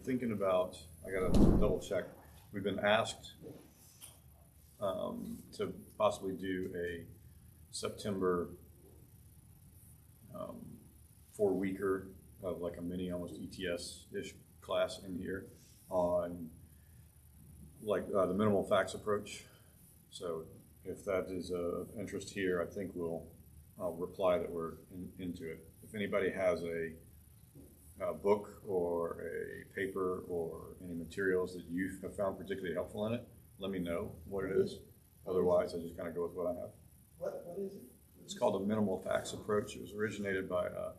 thinking about, I got to double check. We've been asked to possibly do a September 4-weeker of like a mini, almost ETS-ish class in here on like the minimal facts approach. So if that is of interest here, I think I'll reply that we're into it. If anybody has a book or a paper or any materials that you have found particularly helpful in it, let me know what it is. Otherwise, I just kind of go with what I have. What is it? It's called a minimal facts approach. It was originated by a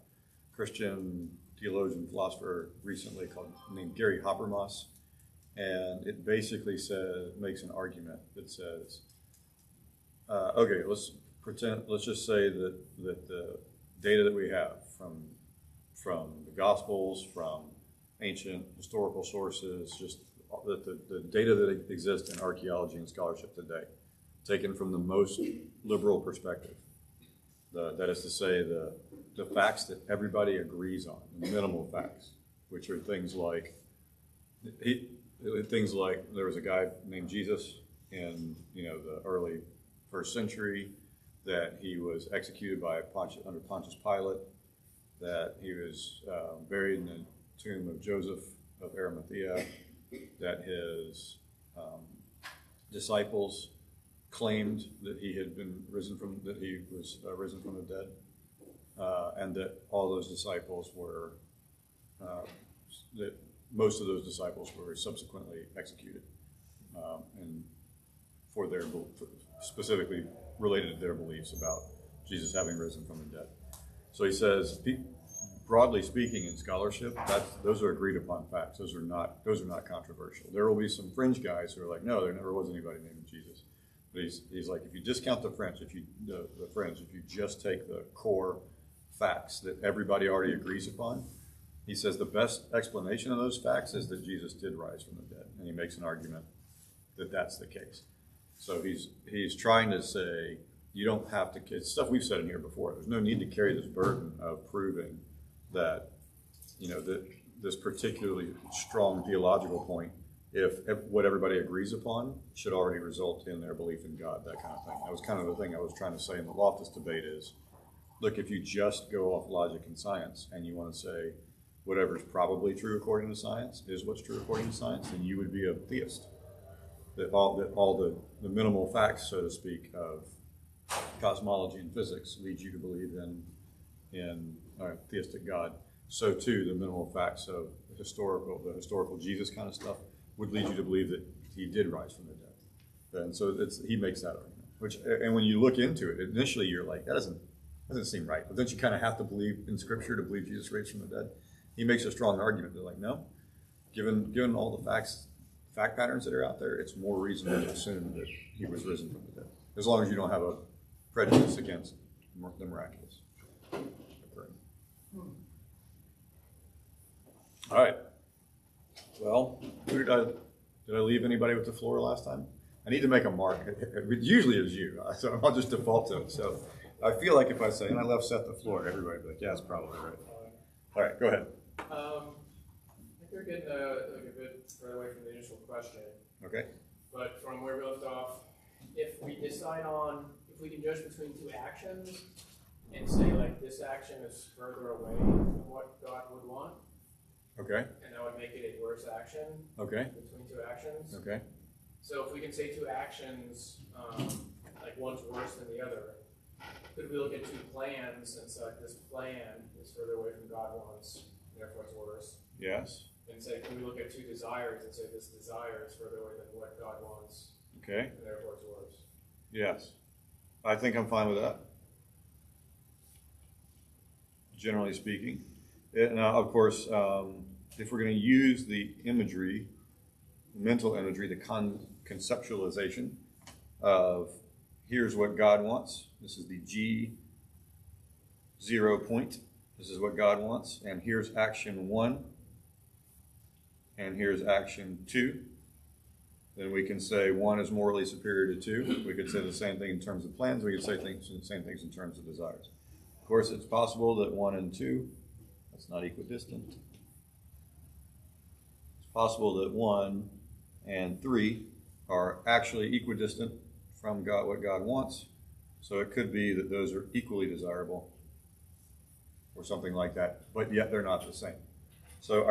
Christian theologian philosopher recently named Gary Habermas, and it basically makes an argument that says, okay, let's just say that the data that we have from the Gospels, from ancient historical sources, just that the data that exists in archaeology and scholarship today, taken from the most liberal perspective, that is to say the facts that everybody agrees on, the minimal facts, which are things like there was a guy named Jesus in the early first century, that he was executed under Pontius Pilate, that he was buried in the tomb of Joseph of Arimathea, that his disciples claimed that he was risen from the dead, and that all those disciples that most of those disciples were subsequently executed, and specifically related to their beliefs about Jesus having risen from the dead. So he says, broadly speaking, in scholarship, those are agreed upon facts. Those are not controversial. There will be some fringe guys who are like, no, there never was anybody named Jesus. But he's like, if you discount the fringe, if you just take the core facts that everybody already agrees upon, he says the best explanation of those facts is that Jesus did rise from the dead, and he makes an argument that that's the case. So he's trying to say you don't have to. It's stuff we've said in here before. There's no need to carry this burden of proving that that this particularly strong theological point, if what everybody agrees upon, should already result in their belief in God, that kind of thing. That was kind of the thing I was trying to say in the Loftus debate is, look, if you just go off logic and science and you want to say whatever's probably true according to science is what's true according to science, then you would be a theist. That all the minimal facts, so to speak, of cosmology and physics lead you to believe in a theistic God. So too, the minimal facts of the historical Jesus kind of stuff would lead you to believe that he did rise from the dead. And so he makes that argument. And when you look into it, initially you're like, that doesn't seem right. But then you kind of have to believe in Scripture to believe Jesus raised from the dead. He makes a strong argument. They're like, no, given all the fact patterns that are out there, it's more reasonable to assume that he was risen from the dead, as long as you don't have a prejudice against the miraculous. All right. Well, did I leave anybody with the floor last time? I need to make a mark. It usually is you, so I'll just default to it. So I feel like if I say, and I left Seth the floor, everybody will be like, yeah, that's probably right. All right, go ahead. I think we're getting a bit further away from the initial question. Okay. But from where we left off, if we can judge between two actions and say, like, this action is further away from what God would want. Okay. And that would make it a worse action. Okay. Between two actions. Okay. So if we can say two actions, like one's worse than the other, could we look at two plans and say, like, this plan is further away from God wants, therefore it's worse? Yes. And say, can we look at two desires and say this desire is further away than what God wants? Okay. And therefore it's worse. Yes. I think I'm fine with that. Generally speaking. Now, of course, if we're going to use the imagery, mental imagery, the conceptualization of here's what God wants. This is the G0 point. This is what God wants. And here's action 1. And here's action 2. Then we can say 1 is morally superior to 2. We could say the same thing in terms of plans. We could say the same things in terms of desires. Of course, it's possible that 1 and 2, that's not equidistant. possible that 1 and 3 are actually equidistant from God, what God wants. So it could be that those are equally desirable or something like that, but yet they're not the same. So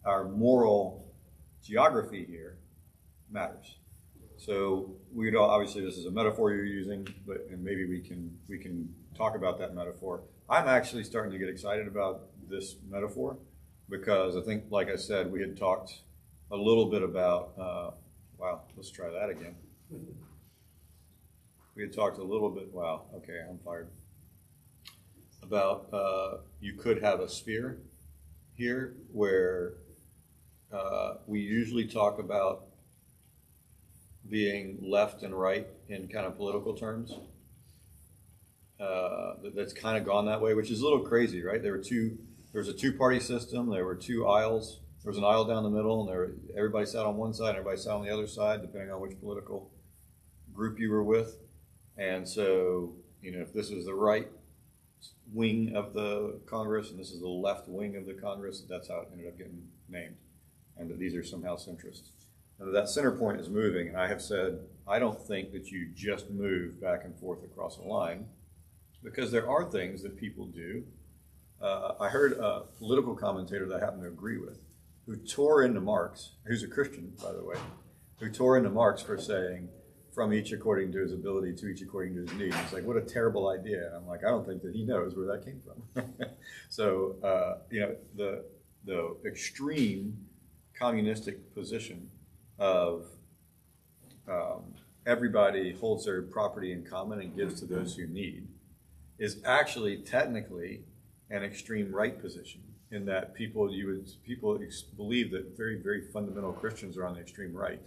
our moral geography here matters. So we'd all, obviously this is a metaphor you're using, and maybe we can talk about that metaphor. I'm actually starting to get excited about this metaphor because I think, like I said, we had talked a little bit about, wow, let's try that again. We had talked a little bit, wow, okay, I'm fired, about you could have a sphere here where we usually talk about being left and right in kind of political terms. That's kind of gone that way, which is a little crazy, right? There was a two-party system. There were 2 aisles. There was an aisle down the middle, and everybody sat on one side, and everybody sat on the other side, depending on which political group you were with. And so, if this is the right wing of the Congress, and this is the left wing of the Congress, that's how it ended up getting named, and that these are somehow centrist. And that center point is moving, and I have said, I don't think that you just move back and forth across a line, because there are things that people do. I heard a political commentator that I happen to agree with, who tore into Marx, who's a Christian, by the way, who tore into Marx for saying, from each according to his ability, to each according to his need. It's like, what a terrible idea. And I'm like, I don't think that he knows where that came from. So, the extreme communistic position of everybody holds their property in common and gives to those who need is actually technically an extreme right position, in that people believe that very, very fundamental Christians are on the extreme right,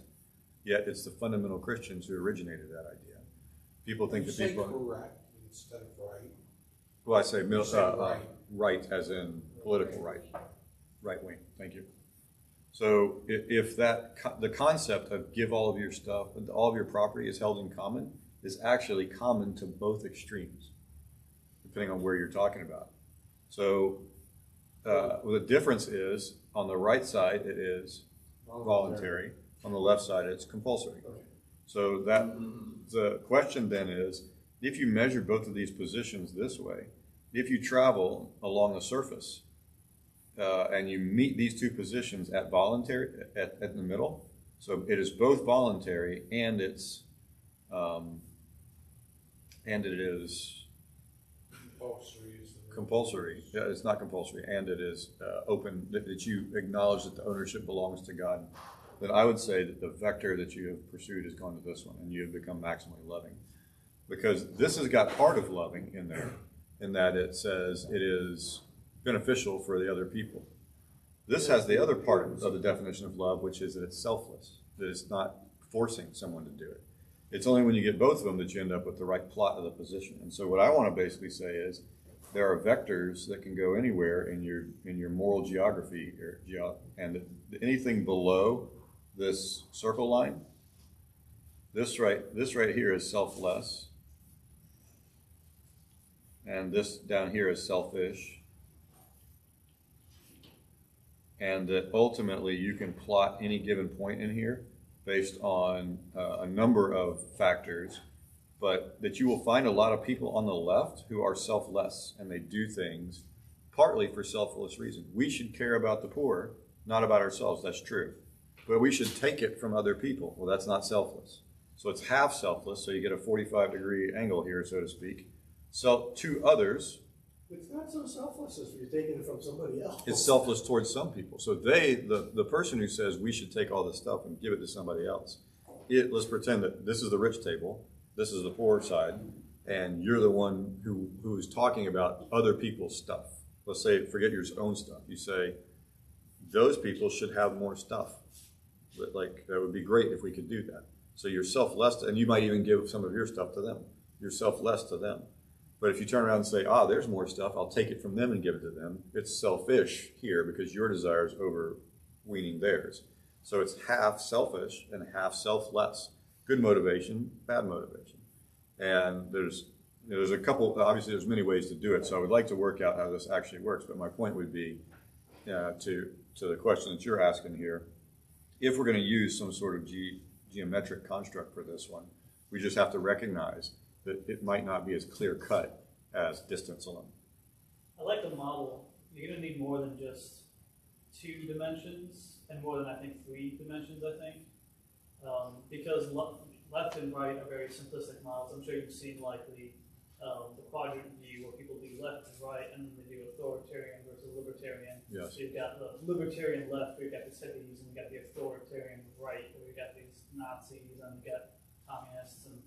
yet it's the fundamental Christians who originated that idea. People think that people correct instead of right. Well, I say right as in political right wing. Thank you. So if the concept of give all of your stuff, all of your property is held in common, is actually common to both extremes, depending on where you're talking about. So the difference is, on the right side it is voluntary, on the left side it's compulsory. So the question then is, if you measure both of these positions this way, if you travel along the surface and you meet these 2 positions at voluntary, at the middle, so it is both voluntary and it is compulsory. Yeah, it's not compulsory, and it is open, that you acknowledge that the ownership belongs to God, then I would say that the vector that you have pursued has gone to this one, and you have become maximally loving. Because this has got part of loving in there, in that it says it is beneficial for the other people. This has the other part of the definition of love, which is that it's selfless, that it's not forcing someone to do it. It's only when you get both of them that you end up with the right plot of the position. And so what I want to basically say is, there are vectors that can go anywhere in your moral geography, and anything below this circle line, this right here is selfless, and this down here is selfish, and that ultimately you can plot any given point in here based on a number of factors, but that you will find a lot of people on the left who are selfless, and they do things partly for selfless reasons. We should care about the poor, not about ourselves. That's true. But we should take it from other people. Well, that's not selfless. So it's half selfless, so you get a 45-degree angle here, so to speak. So to others, It's not so selfless as you're taking it from somebody else. it's selfless towards some people. So the person who says we should take all this stuff and give it to somebody else, let's pretend that this is the rich table, this is the poor side, and you're the one who is talking about other people's stuff. Let's say, forget your own stuff. You say, those people should have more stuff. Like, that would be great if we could do that. So you're selfless, and you might even give some of your stuff to them. You're selfless to them. But if you turn around and say, there's more stuff, I'll take it from them and give it to them, it's selfish here because your desire is overweening theirs. So it's half selfish and half selfless. Good motivation, bad motivation. And there's a couple, obviously there's many ways to do it, so I would like to work out how this actually works, but my point would be to the question that you're asking here, if we're going to use some sort of geometric construct for this one, we just have to recognize that it might not be as clear cut as distance alone. I like the model. You're going to need more than just 2 dimensions, and more than, I think, 3 dimensions, I think. Because left and right are very simplistic models. I'm sure you've seen like the quadrant view where people do left and right, and then they do authoritarian versus libertarian. Yes. So you've got the libertarian left, where you've got the hippies, and you've got the authoritarian right, where you've got these Nazis, and you've got communists, and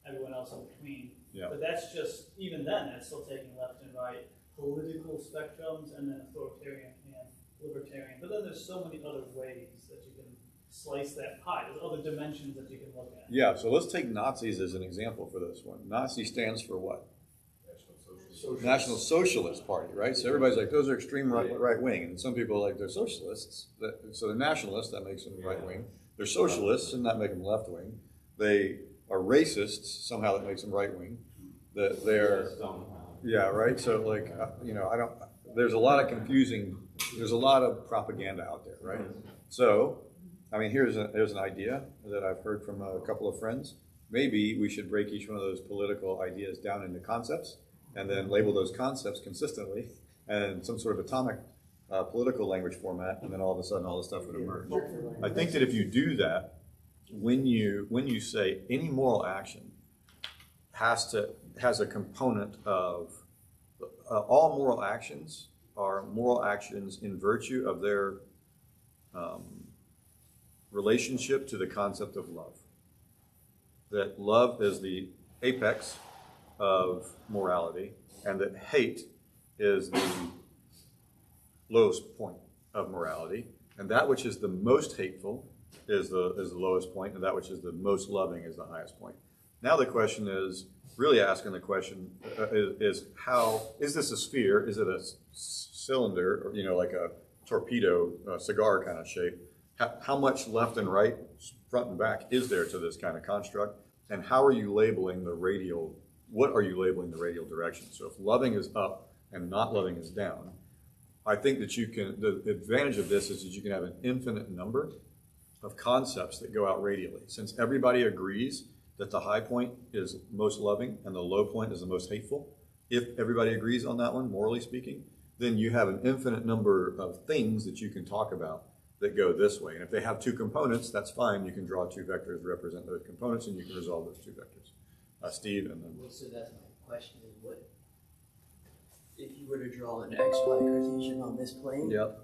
everyone else in between. Yeah. But that's just, even then, that's still taking left and right political spectrums, and then authoritarian and libertarian. But then there's so many other ways that you can slice that pie. There's other dimensions that you can look at. Yeah, so let's take Nazis as an example for this one. Nazi stands for what? National Socialist Party, right? So everybody's like, those are extreme right wing, and some people are like, they're socialists. So they're nationalists, that makes them right wing. They're socialists, and that makes them left wing. They are racists, somehow that makes them right wing. That they're, yeah, right. So like, there's a lot of confusing. There's a lot of propaganda out there, right? So, I mean, here's an idea that I've heard from a couple of friends. Maybe we should break each one of those political ideas down into concepts, and then label those concepts consistently and some sort of atomic political language format, and then all of a sudden all this stuff would emerge. I think that if you do that, when you say any moral action has a component of all moral actions are moral actions in virtue of their relationship to the concept of love. That love is the apex of morality, and that hate is the lowest point of morality, and that which is the most hateful is the lowest point, and that which is the most loving is the highest point. Now the question is, really asking the question is how, is this a sphere? Is it a cylinder, or, like a torpedo, cigar kind of shape? How much left and right, front and back, is there to this kind of construct? And how are you labeling the radial, what are you labeling the radial direction? So if loving is up and not loving is down, I think that the advantage of this is that you can have an infinite number of concepts that go out radially. Since everybody agrees that the high point is most loving and the low point is the most hateful, if everybody agrees on that one, morally speaking, then you have an infinite number of things that you can talk about that go this way. And if they have 2 components, that's fine. You can draw 2 vectors to represent those components, and you can resolve those 2 vectors. Steve, and then... Well, so that's my question, is what, if you were to draw an XY Cartesian on this plane, Yep.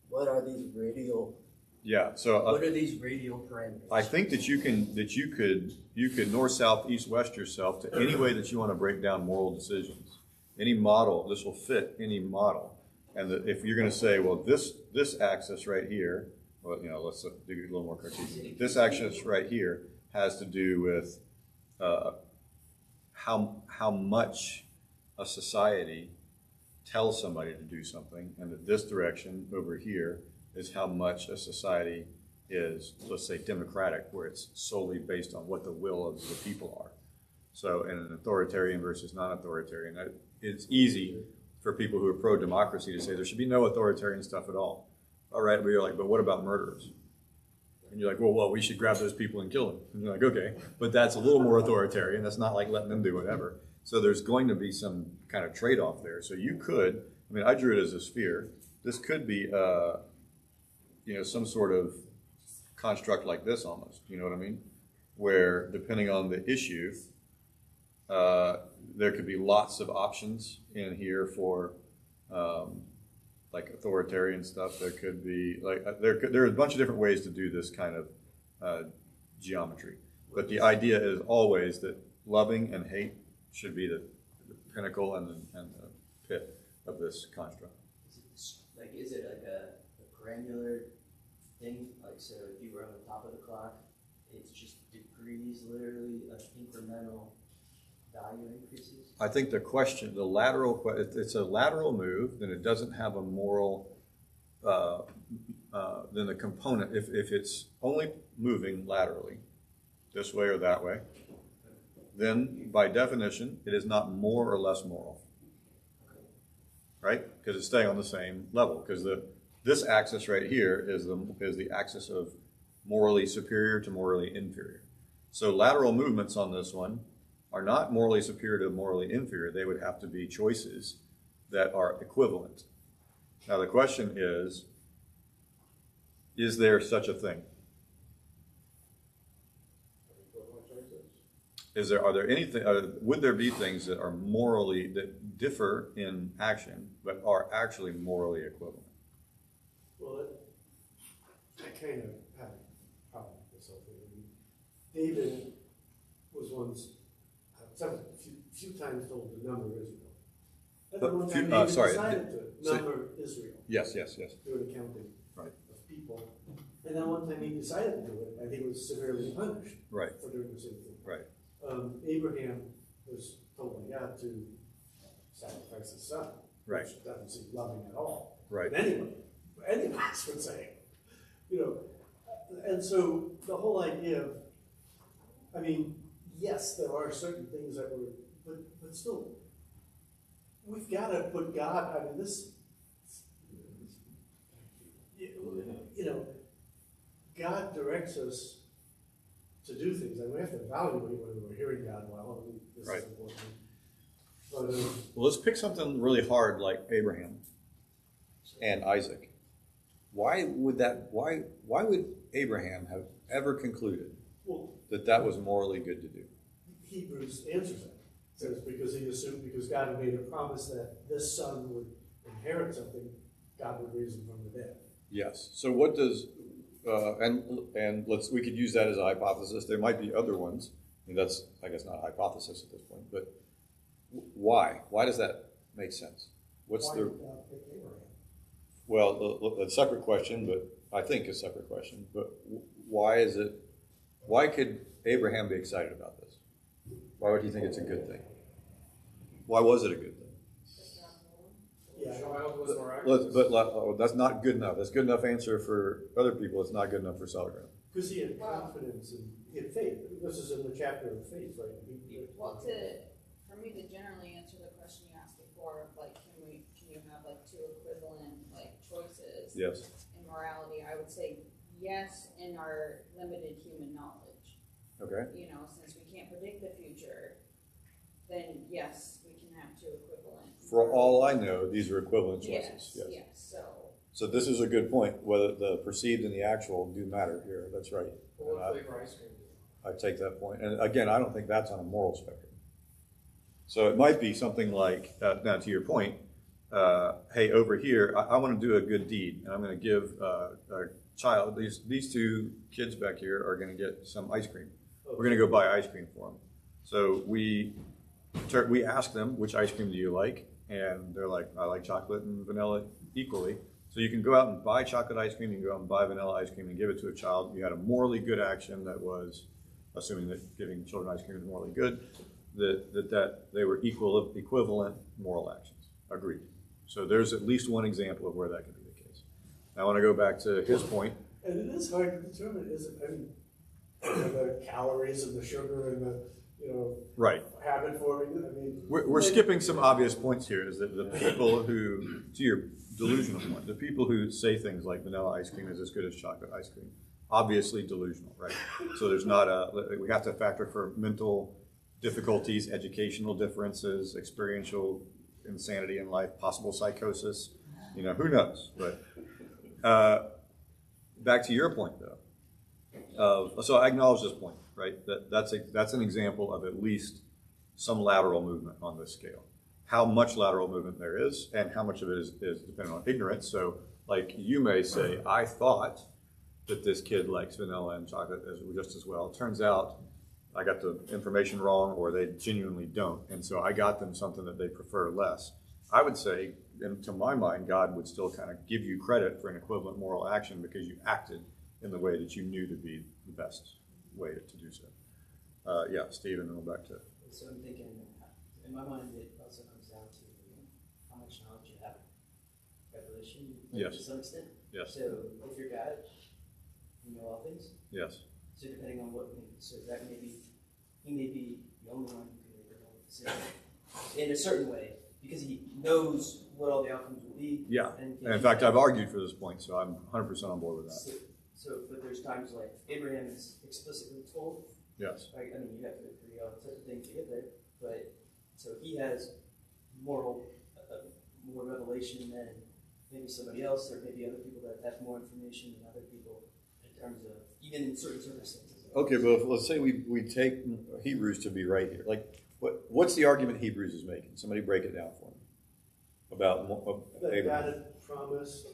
what are these radial, Yeah, so... what are these radial parameters? I think that you could north, south, east, west yourself to any way that you want to break down moral decisions. Any model, this will fit any model. And if you're going to say, well, this axis right here, well, let's do a little more Cartesian. This axis right here has to do with how much a society tells somebody to do something, and that this direction over here is how much a society is, let's say, democratic, where it's solely based on what the will of the people are. So in an authoritarian versus non-authoritarian, it's easy for people who are pro-democracy to say there should be no authoritarian stuff at all. All right, but you're like, but what about murderers? And you're like, well, we should grab those people and kill them. And you're like, okay, but that's a little more authoritarian. That's not like letting them do whatever. So there's going to be some kind of trade-off there. So you could, I drew it as a sphere. This could be, some sort of construct like this almost, you know what I mean? Where depending on the issue, there could be lots of options in here for like authoritarian stuff. There could be there are a bunch of different ways to do this kind of geometry. But the idea is always that loving and hate should be the pinnacle and the pit of this construct. Is it like a granular thing? Like, so if you were on the top of the clock, it's just degrees, literally, of incremental value increases? I think the question, it's a lateral move, then it doesn't have a moral, then the component, if it's only moving laterally, this way or that way, then by definition, it is not more or less moral, right? Because it's staying on the same level, because this axis right here is the axis of morally superior to morally inferior. So lateral movements on this one are not morally superior to morally inferior. They would have to be choices that are equivalent. Now the question is there such a thing? Would there be things that are morally, that differ in action, but are actually morally equivalent? Well, I kind of have a problem with this whole thing. I mean, David was once, a few times told to number Israel. And then one time David decided to number Israel. Yes. Do an accounting Right. of people. And then one time he decided to do it, and he was severely punished for doing the same thing. Right. Abraham was told by God to sacrifice his son, which doesn't seem loving at all. Right. But anybody would say, and so the whole idea of, I mean, yes, there are certain things that were, but still, we've got to put God, I mean, this, God directs us to do things, and we have to evaluate whether we're hearing God well. I mean, this is important. But, well, let's pick something really hard like Abraham and Isaac. Why would Abraham have ever concluded that was morally good to do? Hebrews answers that. It says because he assumed, because God had made a promise that this son would inherit something, God would raise him from the dead. Yes. So what does we could use that as a hypothesis. There might be other ones. I mean, that's, I guess, not a hypothesis at this point. But why? Why does that make sense? What's the? Well, a separate question, but I think a separate question. But why is it? Why could Abraham be excited about this? Why would he think it's a good thing? Why was it a good thing? But that's not good enough. That's a good enough answer for other people. It's not good enough for solid ground. Because he had confidence and he had faith. This is in the chapter of faith, right? Well, for me to generally answer the question you asked before, like, can you have like two equivalent choices? Yes. In morality, I would say yes in our limited human knowledge. Okay. Since we can't predict the future, then yes, we can have two equivalent. For all I know, these are equivalent choices. Yes. So this is a good point. Whether the perceived and the actual do matter here. That's right. What flavor ice cream? I take that point. And again, I don't think that's on a moral spectrum. So it might be something like, now to your point, hey, over here, I want to do a good deed, and I'm going to give a child, these two kids back here are going to get some ice cream. We're going to go buy ice cream for them. So we ask them, which ice cream do you like? And they're like, I like chocolate and vanilla equally. So you can go out and buy chocolate ice cream, you can go out and buy vanilla ice cream and give it to a child. You had a morally good action that was, assuming that giving children ice cream is morally good, that they were equivalent moral actions. Agreed. So there's at least one example of where that could be the case. Now I want to go back to his point. And it is hard to determine, the calories and the sugar and the, right. habit forming. I mean, we're skipping some obvious points here. Is that the people who, to your delusional point, the people who say things like vanilla ice cream is as good as chocolate ice cream, obviously delusional, right? So there's not we have to factor for mental difficulties, educational differences, experiential insanity in life, possible psychosis. Who knows? But back to your point, though. So I acknowledge this point, right? That's an example of at least some lateral movement on this scale. How much lateral movement there is, and how much of it is dependent on ignorance. So, like you may say, I thought that this kid likes vanilla and chocolate just as well. It turns out I got the information wrong, or they genuinely don't, and so I got them something that they prefer less. I would say, and to my mind, God would still kind of give you credit for an equivalent moral action because you acted in the way that you knew to be the best way to do so. Steve, and then we'll back to. So I'm thinking, in my mind, it also comes down to how much knowledge you have. Revelation, to some extent. Yes. So if you're God, you know all things. Yes. So depending on that may be, he may be the only one who can make a wrong decision in a certain way because he knows what all the outcomes will be. Yeah. And in fact, I've argued for this point, so I'm 100% on board with that. So, but there's times like Abraham is explicitly told, Yes. right? I mean, you have to agree on certain things to get there, but so he has more revelation than maybe somebody else, or maybe other people that have more information than other people in terms of even in certain circumstances. Okay, but let's say we take Hebrews to be right here. Like, what's the argument Hebrews is making? Somebody break it down for me. About That God Abraham. had promised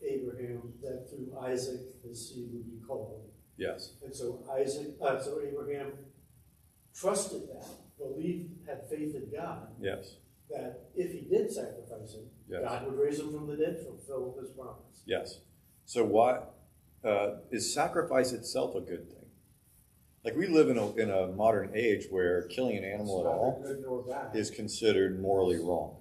Abraham that through Isaac his seed would be called. Yes. And so Abraham trusted that, believed, had faith in God, Yes. that if he did sacrifice him, Yes. God would raise him from the dead to fulfill his promise. Yes. So why is sacrifice itself a good thing? Like, we live in a modern age where killing an animal at all It's neither good nor bad. is considered morally wrong.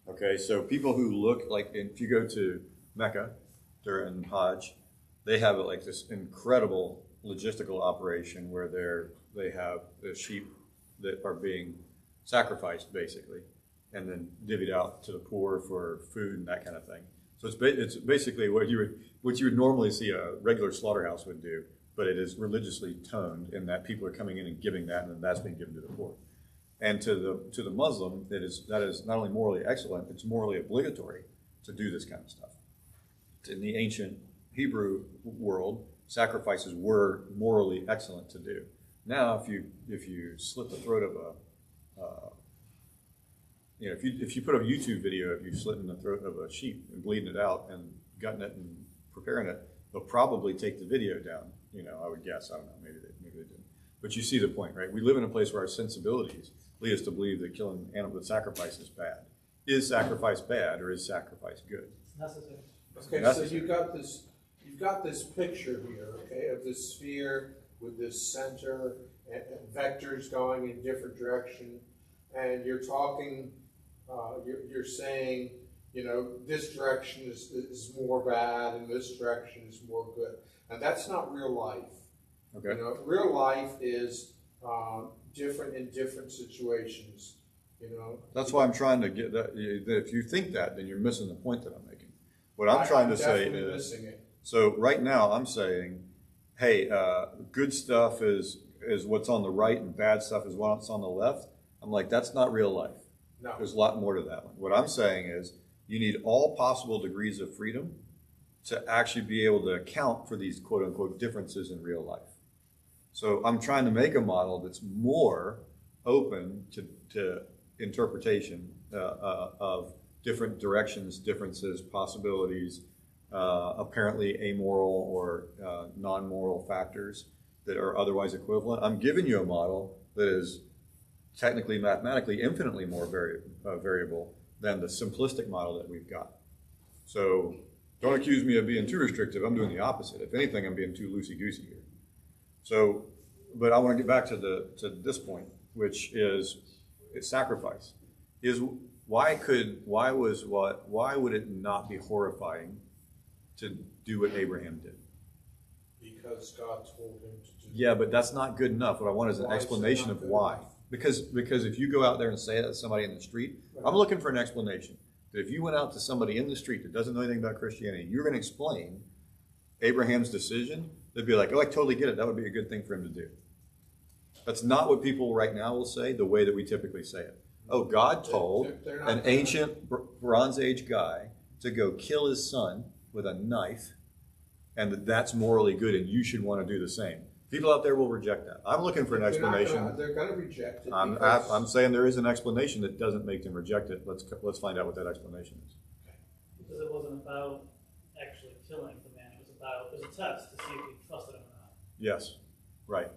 Okay, so people who look like, if you go to Mecca during Hajj, they have like this incredible logistical operation where they have the sheep that are being sacrificed basically, and then divvied out to the poor for food and that kind of thing. So it's basically what you would normally see a regular slaughterhouse would do, but it is religiously toned in that people are coming in and giving that, and then that's being given to the poor. And to the Muslim, that is not only morally excellent, it's morally obligatory to do this kind of stuff. In the ancient Hebrew world, sacrifices were morally excellent to do. Now, if you slit the throat of if you put a YouTube video of you slitting the throat of a sheep and bleeding it out and gutting it and preparing it, they'll probably take the video down. I would guess. I don't know. Maybe they didn't. But you see the point, right? We live in a place where our sensibilities lead us to believe that killing animals with sacrifice is bad. Is sacrifice bad, or is sacrifice good? It's necessary. Okay, Necessary. so you've got this picture here, okay, of this sphere with this center and vectors going in different direction, and you're talking, you're saying, this direction is more bad and this direction is more good, and that's not real life. Okay. Real life is different in different situations. That's why I'm trying to get that. If you think that, then you're missing the point that I'm making. What I'm trying to say definitely is, missing it. so right now I'm saying, hey, good stuff is what's on the right and bad stuff is what's on the left. I'm like, that's not real life. No. There's a lot more to that one. What I'm saying is you need all possible degrees of freedom to actually be able to account for these quote unquote differences in real life. So I'm trying to make a model that's more open to interpretation of different directions, differences, possibilities, apparently amoral or non-moral factors that are otherwise equivalent. I'm giving you a model that is technically, mathematically, infinitely more variable than the simplistic model that we've got. So don't accuse me of being too restrictive. I'm doing the opposite. If anything, I'm being too loosey-goosey here. So, but I want to get back to this point, which is sacrifice. Why would it not be horrifying to do what Abraham did? Because God told him to do. Yeah, but that's not good enough. What I want is an Why is explanation that of not good why. enough? Because if you go out there and say that to somebody in the street, I'm looking for an explanation. That if you went out to somebody in the street that doesn't know anything about Christianity, you're going to explain Abraham's decision, they'd be like, oh, I totally get it. That would be a good thing for him to do. That's not what people right now will say the way that we typically say it. Oh, God told They're not an ancient Bronze Age guy to go kill his son with a knife, and that's morally good, and you should want to do the same. People out there will reject that. I'm looking for an explanation. They're going to reject it. I'm saying there is an explanation that doesn't make them reject it. Let's find out what that explanation is. Because it wasn't about actually killing the man. It was a test to see if he trusted him or not. Yes, right.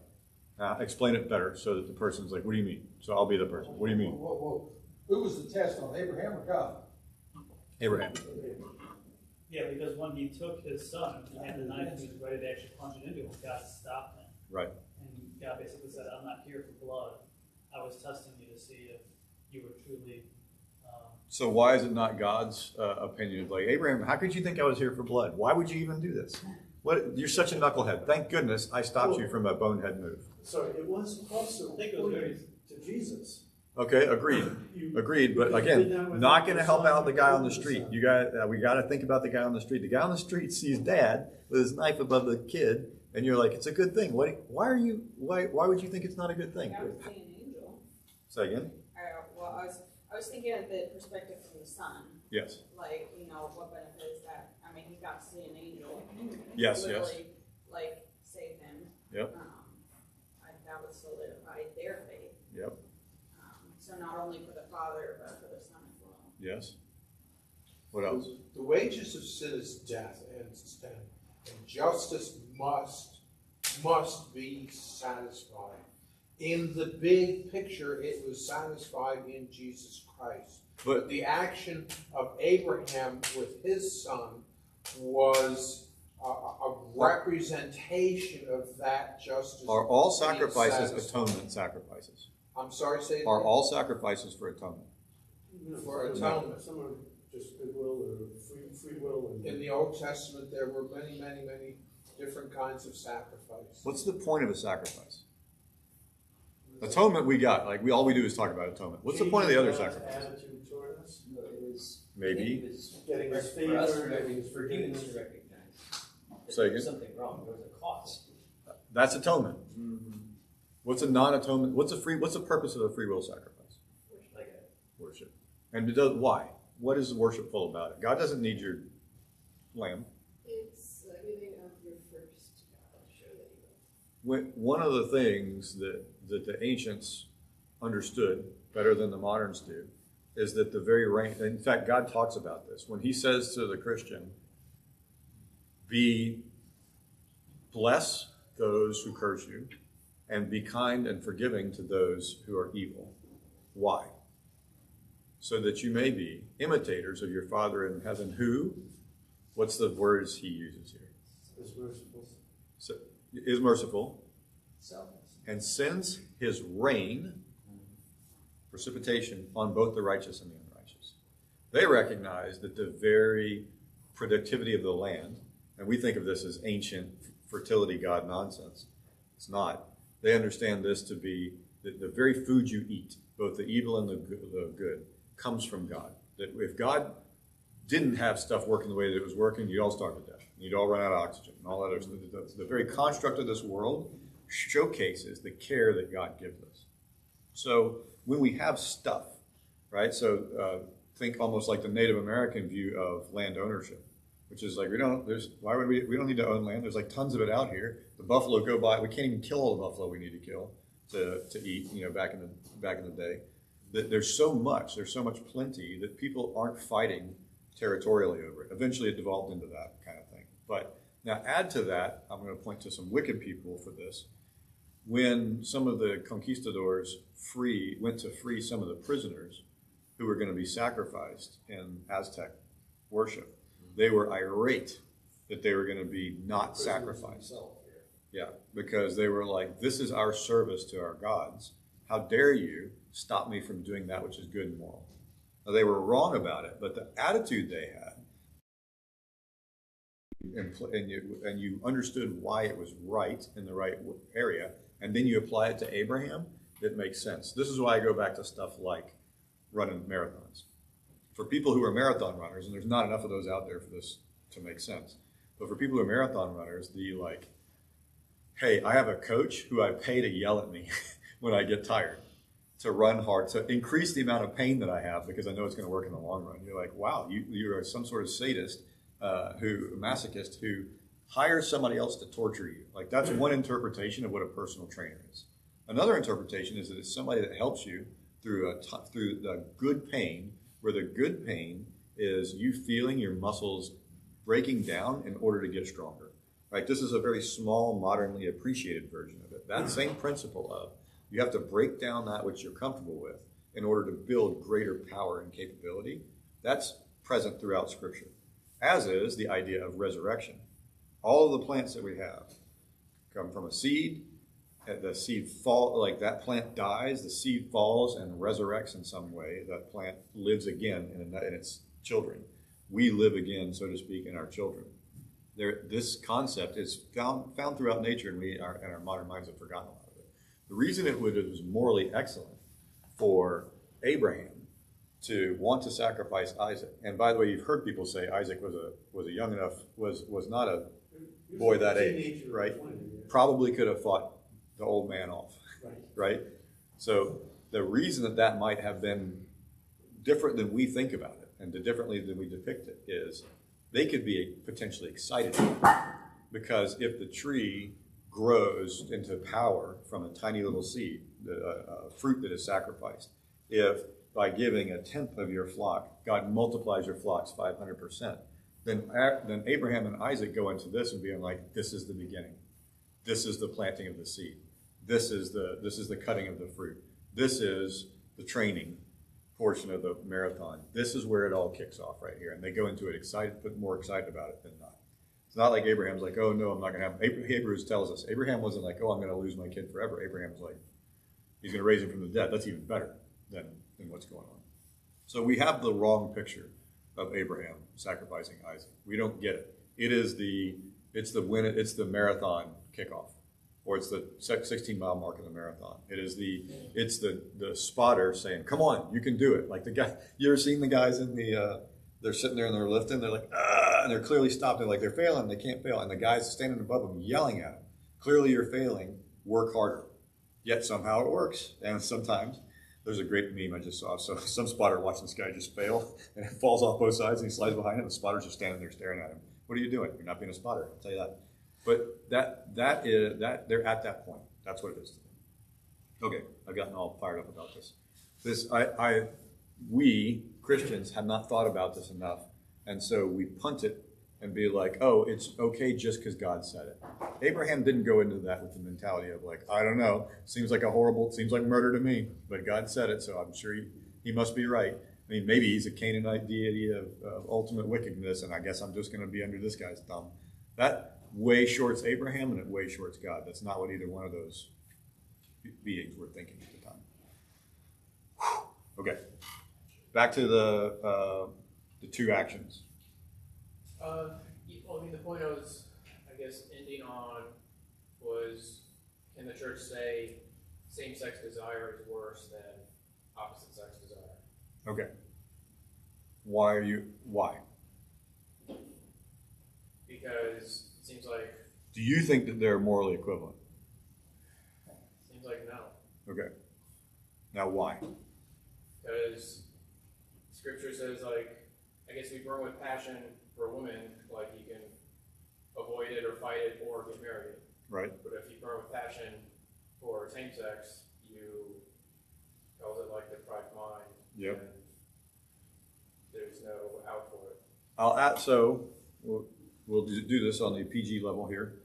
Explain it better so that the person's like, what do you mean? So I'll be the person. What do you mean? Whoa. Who was the test on, Abraham or God? Abraham. Yeah, because when he took his son, he had the knife and he was ready to actually punch it into him, God stopped him. Right. And God basically said, I'm not here for blood. I was testing you to see if you were truly... So why is it not God's opinion of like, Abraham, how could you think I was here for blood? Why would you even do this? You're such a knucklehead. Thank goodness I stopped you from a bonehead move. Sorry, it was also I think it was very... to Jesus. Okay, agreed. Agreed, but again, not going to help out the guy on the street. We got to think about the guy on the street. The guy on the street sees dad with his knife above the kid, and you're like, it's a good thing. Why would you think it's not a good thing? I would say an angel. Say again? Well, I was thinking of the perspective from the son. Yes. Like, what benefit is that? I mean, he got to see an angel. Yes, literally, like, save him. Yep. That would solidify their faith. Yep. So not only for the father, but for the son as well. Yes. What else? The wages of sin is death, and justice must be satisfied. In the big picture, it was satisfied in Jesus Christ. But the action of Abraham with his son was a representation of that justice. Are all sacrifices atonement sacrifices? I'm sorry, say it Are again? all sacrifices for atonement? For atonement. Some are just goodwill or free will. In the Old Testament, there were many different kinds of sacrifice. What's the point of a sacrifice? Atonement we got. Like all we do is talk about atonement. What's the point of the other sacrifices? Attitude toward us? No, it was Maybe. it was Getting his for us favor, getting his for humans forgiveness. to recognize that Say there was again? something wrong. There was a cost. That's atonement. What's a non-atonement? What's the purpose of a free will sacrifice? Like a Worship. And it does, why? What is worshipful about it? God doesn't need your lamb. It's giving up your first to God. Show that you love. One of the things that the ancients understood better than the moderns do is that the very reign, in fact, God talks about this. When he says to the Christian, bless those who curse you, and be kind and forgiving to those who are evil. Why? So that you may be imitators of your Father in heaven, who, what's the words he uses here? Is merciful. So, is merciful, selfless. and sends his rain, precipitation, on both the righteous and the unrighteous. They recognize that the very productivity of the land, and we think of this as ancient fertility god nonsense. It's not. They understand this to be that the very food you eat, both the evil and the good, comes from God. That if God didn't have stuff working the way that it was working, you'd all starve to death. You'd all run out of oxygen and all that other stuff. The very construct of this world showcases the care that God gives us. So when we have stuff, right? So think almost like the Native American view of land ownership, which is like we don't need to own land. There's like tons of it out here. The buffalo go by. We can't even kill all the buffalo we need to kill to eat. Back in the day, there's so much plenty that people aren't fighting territorially over it. Eventually, it devolved into that kind of thing. But now add to that, I'm going to point to some wicked people for this. When some of the conquistadors went to free some of the prisoners who were going to be sacrificed in Aztec worship, they were irate that they were going to be not sacrificed. Yeah, because they were like, this is our service to our gods. How dare you stop me from doing that which is good and moral? Now, they were wrong about it, but the attitude they had, and you understood why it was right in the right area, and then you apply it to Abraham, it makes sense. This is why I go back to stuff like running marathons. For people who are marathon runners, and there's not enough of those out there for this to make sense, but for people who are marathon runners, hey, I have a coach who I pay to yell at me when I get tired, to run hard, to increase the amount of pain that I have because I know it's going to work in the long run. You're like, wow, you are some sort of sadist, masochist who hires somebody else to torture you. Like that's one interpretation of what a personal trainer is. Another interpretation is that it's somebody that helps you through the good pain, where the good pain is you feeling your muscles breaking down in order to get stronger. Right? This is a very small, modernly appreciated version of it. That same principle of you have to break down that which you're comfortable with in order to build greater power and capability. That's present throughout Scripture, as is the idea of resurrection. All of the plants that we have come from a seed. The seed that plant dies, the seed falls and resurrects in some way. That plant lives again in its children. We live again, so to speak, in our children. This concept is found throughout nature, and our modern minds have forgotten a lot of it. The reason it was morally excellent for Abraham to want to sacrifice Isaac. And by the way, you've heard people say Isaac was a young enough, was not a boy that age, right? Probably could have fought the old man off, right? So the reason that might have been different than we think about it and differently than we depict it is they could be potentially excited because if the tree grows into power from a tiny little seed, a fruit that is sacrificed, if by giving 1/10 of your flock, God multiplies your flocks 500%, then Abraham and Isaac go into this and being like, this is the beginning. This is the planting of the seed. This is the cutting of the fruit. This is the training portion of the marathon. This is where it all kicks off right here. And they go into it excited, but more excited about it than not. It's not like Abraham's like, oh no, I'm not going to have. Hebrews tells us Abraham wasn't like, oh, I'm going to lose my kid forever. Abraham's like, he's going to raise him from the dead. That's even better than what's going on. So we have the wrong picture of Abraham sacrificing Isaac. We don't get it. It's the marathon kickoff, or it's the 16-mile mark of the marathon. It's the spotter saying, come on, you can do it. Like the guy, you ever seen the guys in they're sitting there and they're lifting, they're like, and they're clearly stopped. They're like, they're failing, they can't fail. And the guy's standing above them yelling at them, clearly you're failing, work harder. Yet somehow it works. And sometimes, there's a great meme I just saw. So some spotter watching this guy just fail, and it falls off both sides, and he slides behind him. The spotter's just standing there staring at him. What are you doing? You're not being a spotter, I'll tell you that. But that is they're at that point. That's what it is to them. Okay, I've gotten all fired up about this. We Christians have not thought about this enough, and so we punt it and be like, oh, it's okay just because God said it. Abraham didn't go into that with the mentality of like, I don't know, seems like murder to me, but God said it, so I'm sure he must be right. I mean, maybe he's a Canaanite deity of ultimate wickedness, and I guess I'm just going to be under this guy's thumb. That way shorts Abraham, and it way shorts God. That's not what either one of those beings were thinking at the time. Whew. Okay, back to the two actions. The point I was, I guess, ending on was, can the church say same-sex desire is worse than opposite-sex desire? Okay. Why? Because it seems like... Do you think that they're morally equivalent? Seems like no. Okay. Now why? Because Scripture says, like, I guess if you burn with passion for a woman, like, you can avoid it or fight it or get married. Right. But if you burn with passion for same sex, you calls it like the pride of mind. Yep. And there's no out for it. I'll add, so we'll do this on the PG level here.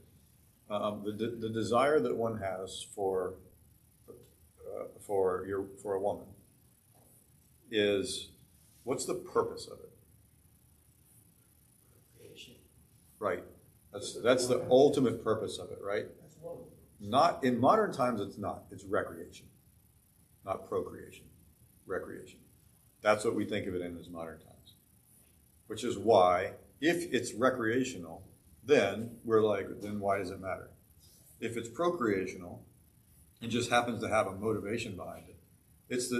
The desire that one has for a woman is, what's the purpose of it? Creation. Right. That's the ultimate purpose of it, right? Not in modern times. It's not. It's recreation, not procreation. Recreation. That's what we think of it in as modern times. Which is why, if it's recreational, then we're like, then why does it matter? If it's procreational, it just happens to have a motivation behind it. It's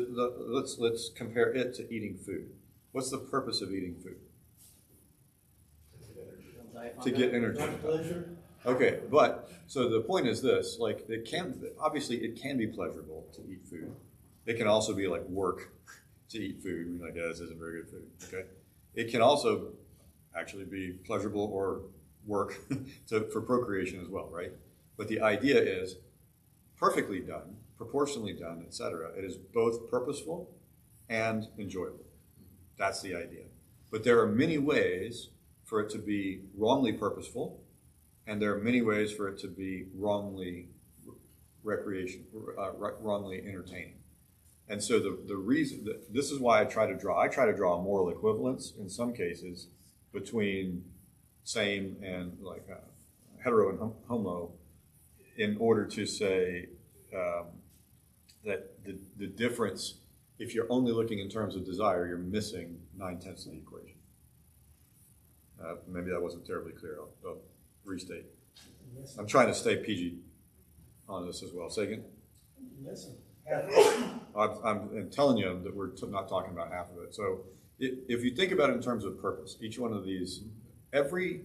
let's compare it to eating food. What's the purpose of eating food? To get energy. Okay, but so the point is this: like, it can be pleasurable to eat food. It can also be like work to eat food. We're like, yeah, this isn't very good food. Okay, it can also actually be pleasurable or work for procreation as well, right? But the idea is perfectly done, proportionally done, etc. It is both purposeful and enjoyable. That's the idea. But there are many ways for it to be wrongly purposeful, and there are many ways for it to be wrongly wrongly entertaining. And so the reason that this is why I try to draw a moral equivalence in some cases between same and like hetero and homo, in order to say that the difference, if you're only looking in terms of desire, you're missing 9/10 of the equation. Maybe that wasn't terribly clear. I'll restate. I'm trying to stay PG on this as well. Say again? Missing I'm telling you that we're not talking about half of it. So if you think about it in terms of purpose, each one of these, every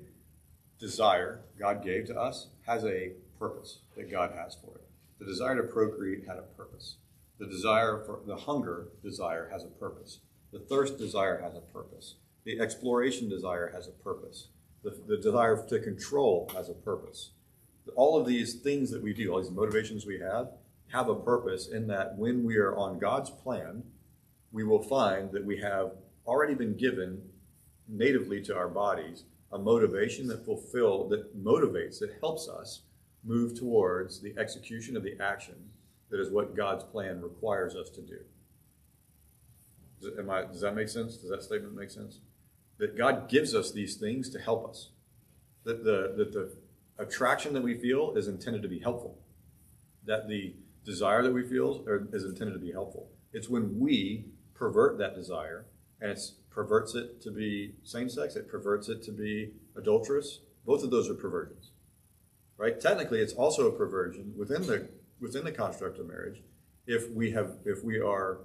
desire God gave to us has a purpose that God has for it. The desire to procreate had a purpose. The desire for the hunger desire has a purpose. The thirst desire has a purpose. The exploration desire has a purpose. The desire to control has a purpose. All of these things that we do, all these motivations we have a purpose in that when we are on God's plan, we will find that we have already been given natively to our bodies a motivation that motivates, that helps us move towards the execution of the action that is what God's plan requires us to do. Does that make sense? Does that statement make sense? That God gives us these things to help us. That the attraction that we feel is intended to be helpful. That the desire that we feel is intended to be helpful. It's when we pervert that desire, and it perverts it to be same-sex, it perverts it to be adulterous. Both of those are perversions, right? Technically, it's also a perversion within the construct of marriage if we are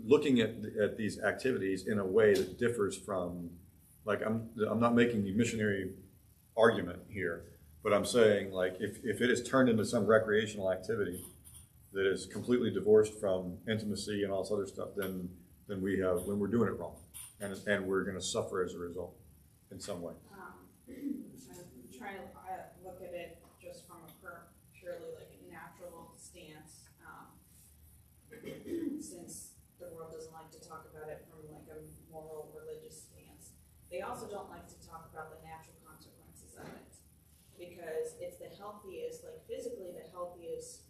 looking at these activities in a way that differs from, like, I'm not making the missionary argument here, but I'm saying, like, if it is turned into some recreational activity that is completely divorced from intimacy and all this other stuff, then when we're doing it wrong, and we're going to suffer as a result in some way. I'm trying to look at it just from a purely like a natural stance, since the world doesn't like to talk about it from like a moral religious stance. They also don't like to talk about the natural consequences of it, because it's the healthiest, like physically the healthiest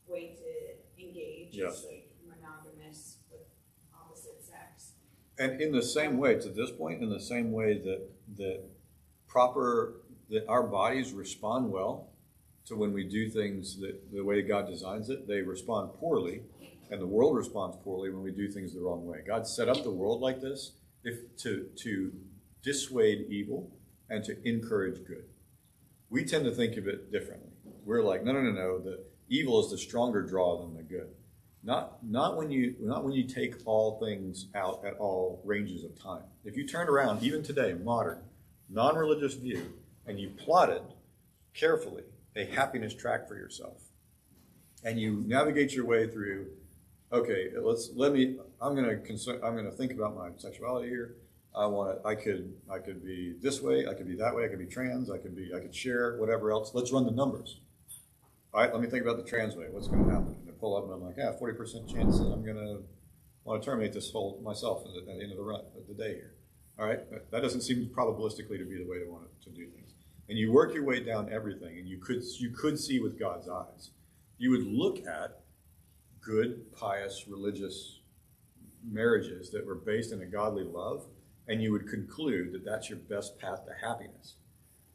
way to engage. Yes. Is like monogamous with opposite sex. And in the same way, to this point, in the same way that our bodies respond well to when we do things the way God designs it, they respond poorly, and the world responds poorly when we do things the wrong way. God set up the world like this to dissuade evil and to encourage good. We tend to think of it differently. We're like, no, the evil is the stronger draw than the good. Not when you take all things out at all ranges of time. If you turn around, even today, modern, non-religious view, and you plotted carefully a happiness track for yourself, and you navigate your way through, okay, I'm going to think about my sexuality here. I could be this way, I could be that way, I could be trans, I could share, whatever else. Let's run the numbers. All right, let me think about the trans way. What's going to happen? And I pull up and I'm like, 40% chance that I'm going to want to terminate this whole myself at the end of the day here. All right, that doesn't seem probabilistically to be the way to want to do things. And you work your way down everything, and you could see with God's eyes. You would look at good, pious, religious marriages that were based in a godly love, and you would conclude that that's your best path to happiness.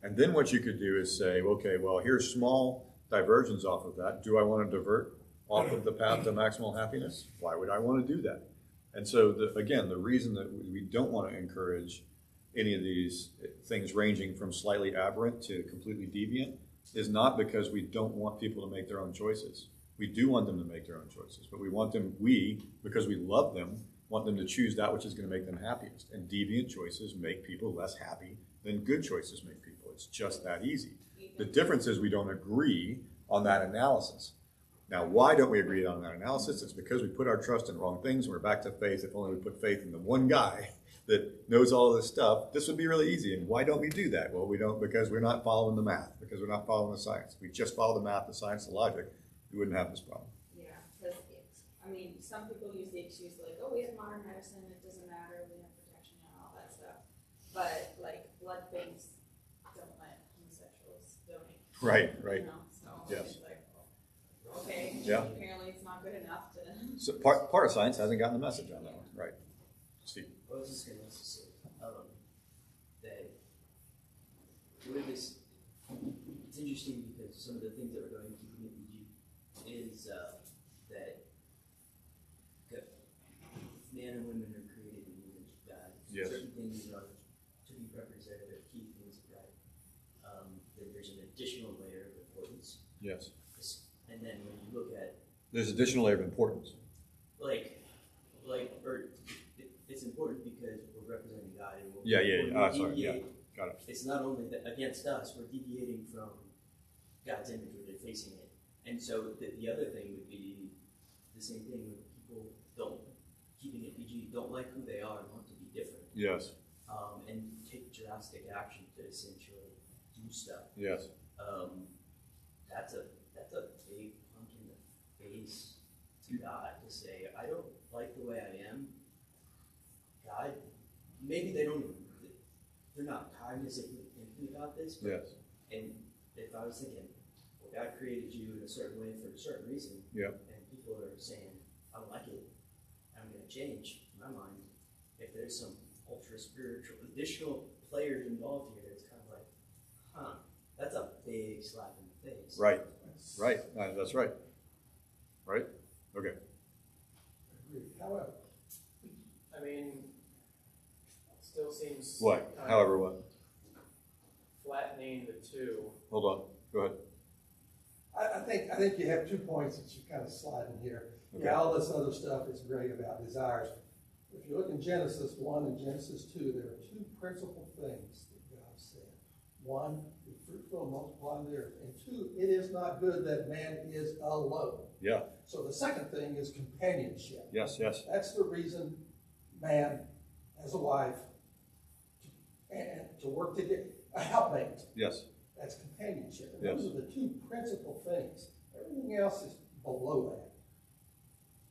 And then what you could do is say, okay, well, here's small diversions off of that. Do I want to divert off of the path to maximal happiness? Why would I want to do that? And so, the reason that we don't want to encourage any of these things ranging from slightly aberrant to completely deviant is not because we don't want people to make their own choices. We do want them to make their own choices, but because we love them, want them to choose that which is going to make them happiest. And deviant choices make people less happy than good choices make people. It's just that easy. The difference is we don't agree on that analysis. Now, why don't we agree on that analysis? It's because we put our trust in wrong things, and we're back to faith. If only we put faith in the one guy that knows all of this stuff, this would be really easy. And why don't we do that? Well, we don't, because we're not following the math, because we're not following the science. If we just follow the math, the science, the logic, we wouldn't have this problem. Yeah, because some people use the excuse like, oh, we have modern medicine, it doesn't matter, we have protection and all that stuff. But like blood banks don't let homosexuals donate. Right. You know, so Yes. it's like, okay, Yeah. apparently it's not good enough to. So part of science hasn't gotten the message on that one. Right. Steve. I was just going to say that with this, it's interesting because some of the things that we're going to community is that man and women are created in the image of God. Yes. Certain things are to be representative, key things of God. Then there's an additional layer of importance. Yes. And then when you look at There's additional layer of importance. Or it's important because we're representing God and we're, Sorry, yeah, got it. it's not only that against us, we're deviating from God's image, we're defacing it. And so the other thing would be the same thing when people don't, keeping it PG, don't like who they are and want to be different. Yes. And take drastic action to essentially do stuff. Yes. That's a big punch in the face to God to say, I don't like the way I am. God, maybe they're not cognizantly thinking about this. But, Yes. And if I was thinking, well, God created you in a certain way for a certain reason, Yeah. and people are saying, I don't like it, I'm going to change, in my mind, if there's some ultra spiritual additional players involved here, it's kind of like, that's a big slap in the face. Right. Right. That's right. Right? Okay. Agreed. However, I mean, it still seems What? kind However, of what? flattening the two. Hold on. Go ahead. I think you have 2 points that you kind of slide in here. Okay. Yeah, all this other stuff is great about desires. If you look in Genesis 1 and Genesis 2, there are 2 principal things that God said. 1, be fruitful and multiply on the earth. And 2, it is not good that man is alone. Yeah. So the second thing is companionship. Yes. Yes. That's the reason man has a wife and to work together, a helpmate. Yes. That's companionship. And Yes. those are the 2 principal things. Everything else is below that.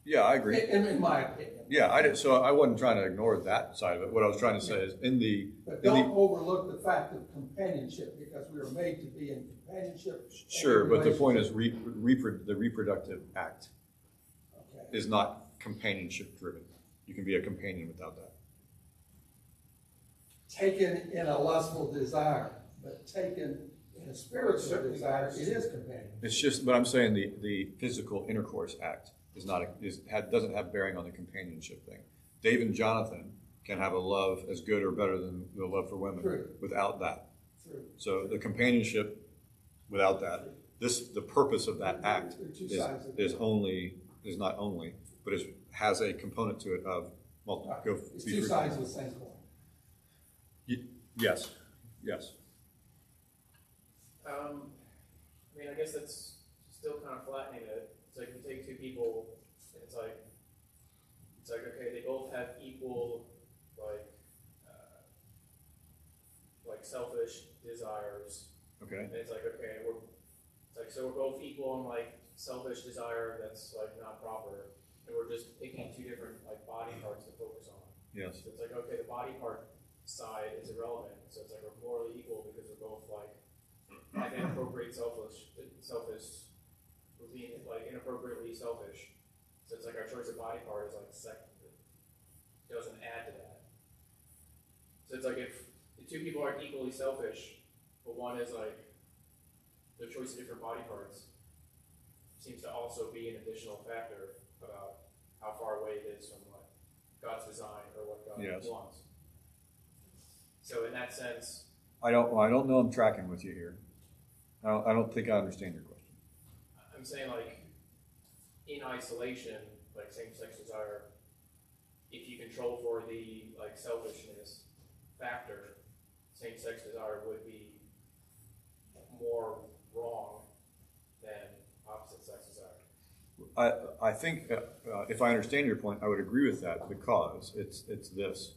Yeah, I agree. In my opinion. Yeah, I did. So I wasn't trying to ignore that side of it. What I was trying to say is But don't overlook the fact of companionship, because we are made to be in companionship. and Sure, but the point is relationship. the reproductive act Okay. is not companionship driven. You can be a companion without that. Taken in a lustful desire, but taken in a spiritual Certainly desire, not. it is companionship. It's just, but I'm saying the physical intercourse act is not doesn't have bearing on the companionship thing. David and Jonathan can have a love as good or better than the love for women True. without that. True. So the companionship without that, the purpose of that act There are 2 sides of it. is not only, but has a component to it of Right. go It's be 2 fruitful. sides of the same coin. Yes, yes. I mean, I guess that's still kind of flattening it. It's like you take 2 people, and it's like okay, they both have equal like selfish desires. Okay. And it's like okay, so we're both equal in like selfish desire that's like not proper, and we're just picking 2 different like body parts to focus on. Yes. So it's like okay, the body part side is irrelevant. So it's like we're morally equal because we're both like have inappropriate we're being like inappropriately selfish. So it's like our choice of body part is like it doesn't add to that. So it's like if the 2 people are equally selfish, but one is like their choice of different body parts seems to also be an additional factor about how far away it is from what God's design or what God Yes. wants. So in that sense, I don't know I'm tracking with you here. I don't think I understand your question. I'm saying like in isolation, like same-sex desire, if you control for the like selfishness factor, same-sex desire would be more wrong than opposite-sex desire. I think if I understand your point, I would agree with that because it's this.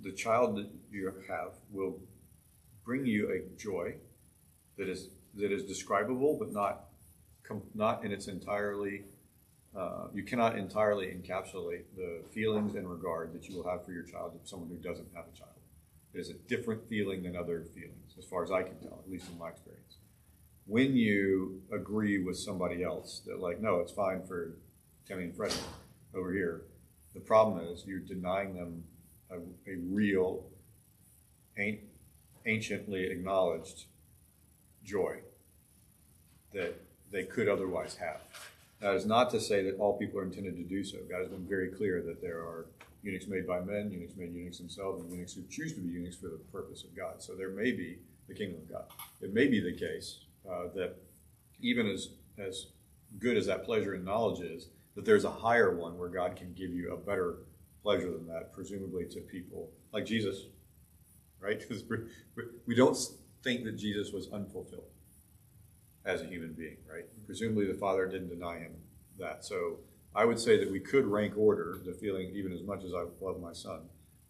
The child that you have will bring you a joy that is describable, but not in its entirely. You cannot entirely encapsulate the feelings and regard that you will have for your child of someone who doesn't have a child. It is a different feeling than other feelings, as far as I can tell, at least in my experience. When you agree with somebody else that, like, no, it's fine for Timmy and Freddie over here, the problem is you're denying them a real, anciently acknowledged joy that they could otherwise have. That is not to say that all people are intended to do so. God has been very clear that there are eunuchs made by men, eunuchs made eunuchs themselves, and eunuchs who choose to be eunuchs for the purpose of God. So there may be the kingdom of God. It may be the case that even good as that pleasure in knowledge is, that there's a higher one where God can give you a better pleasure than that, presumably to people like Jesus, right? Because we don't think that Jesus was unfulfilled as a human being, right? Presumably the Father didn't deny him that. So I would say that we could rank order the feeling, even as much as I love my son,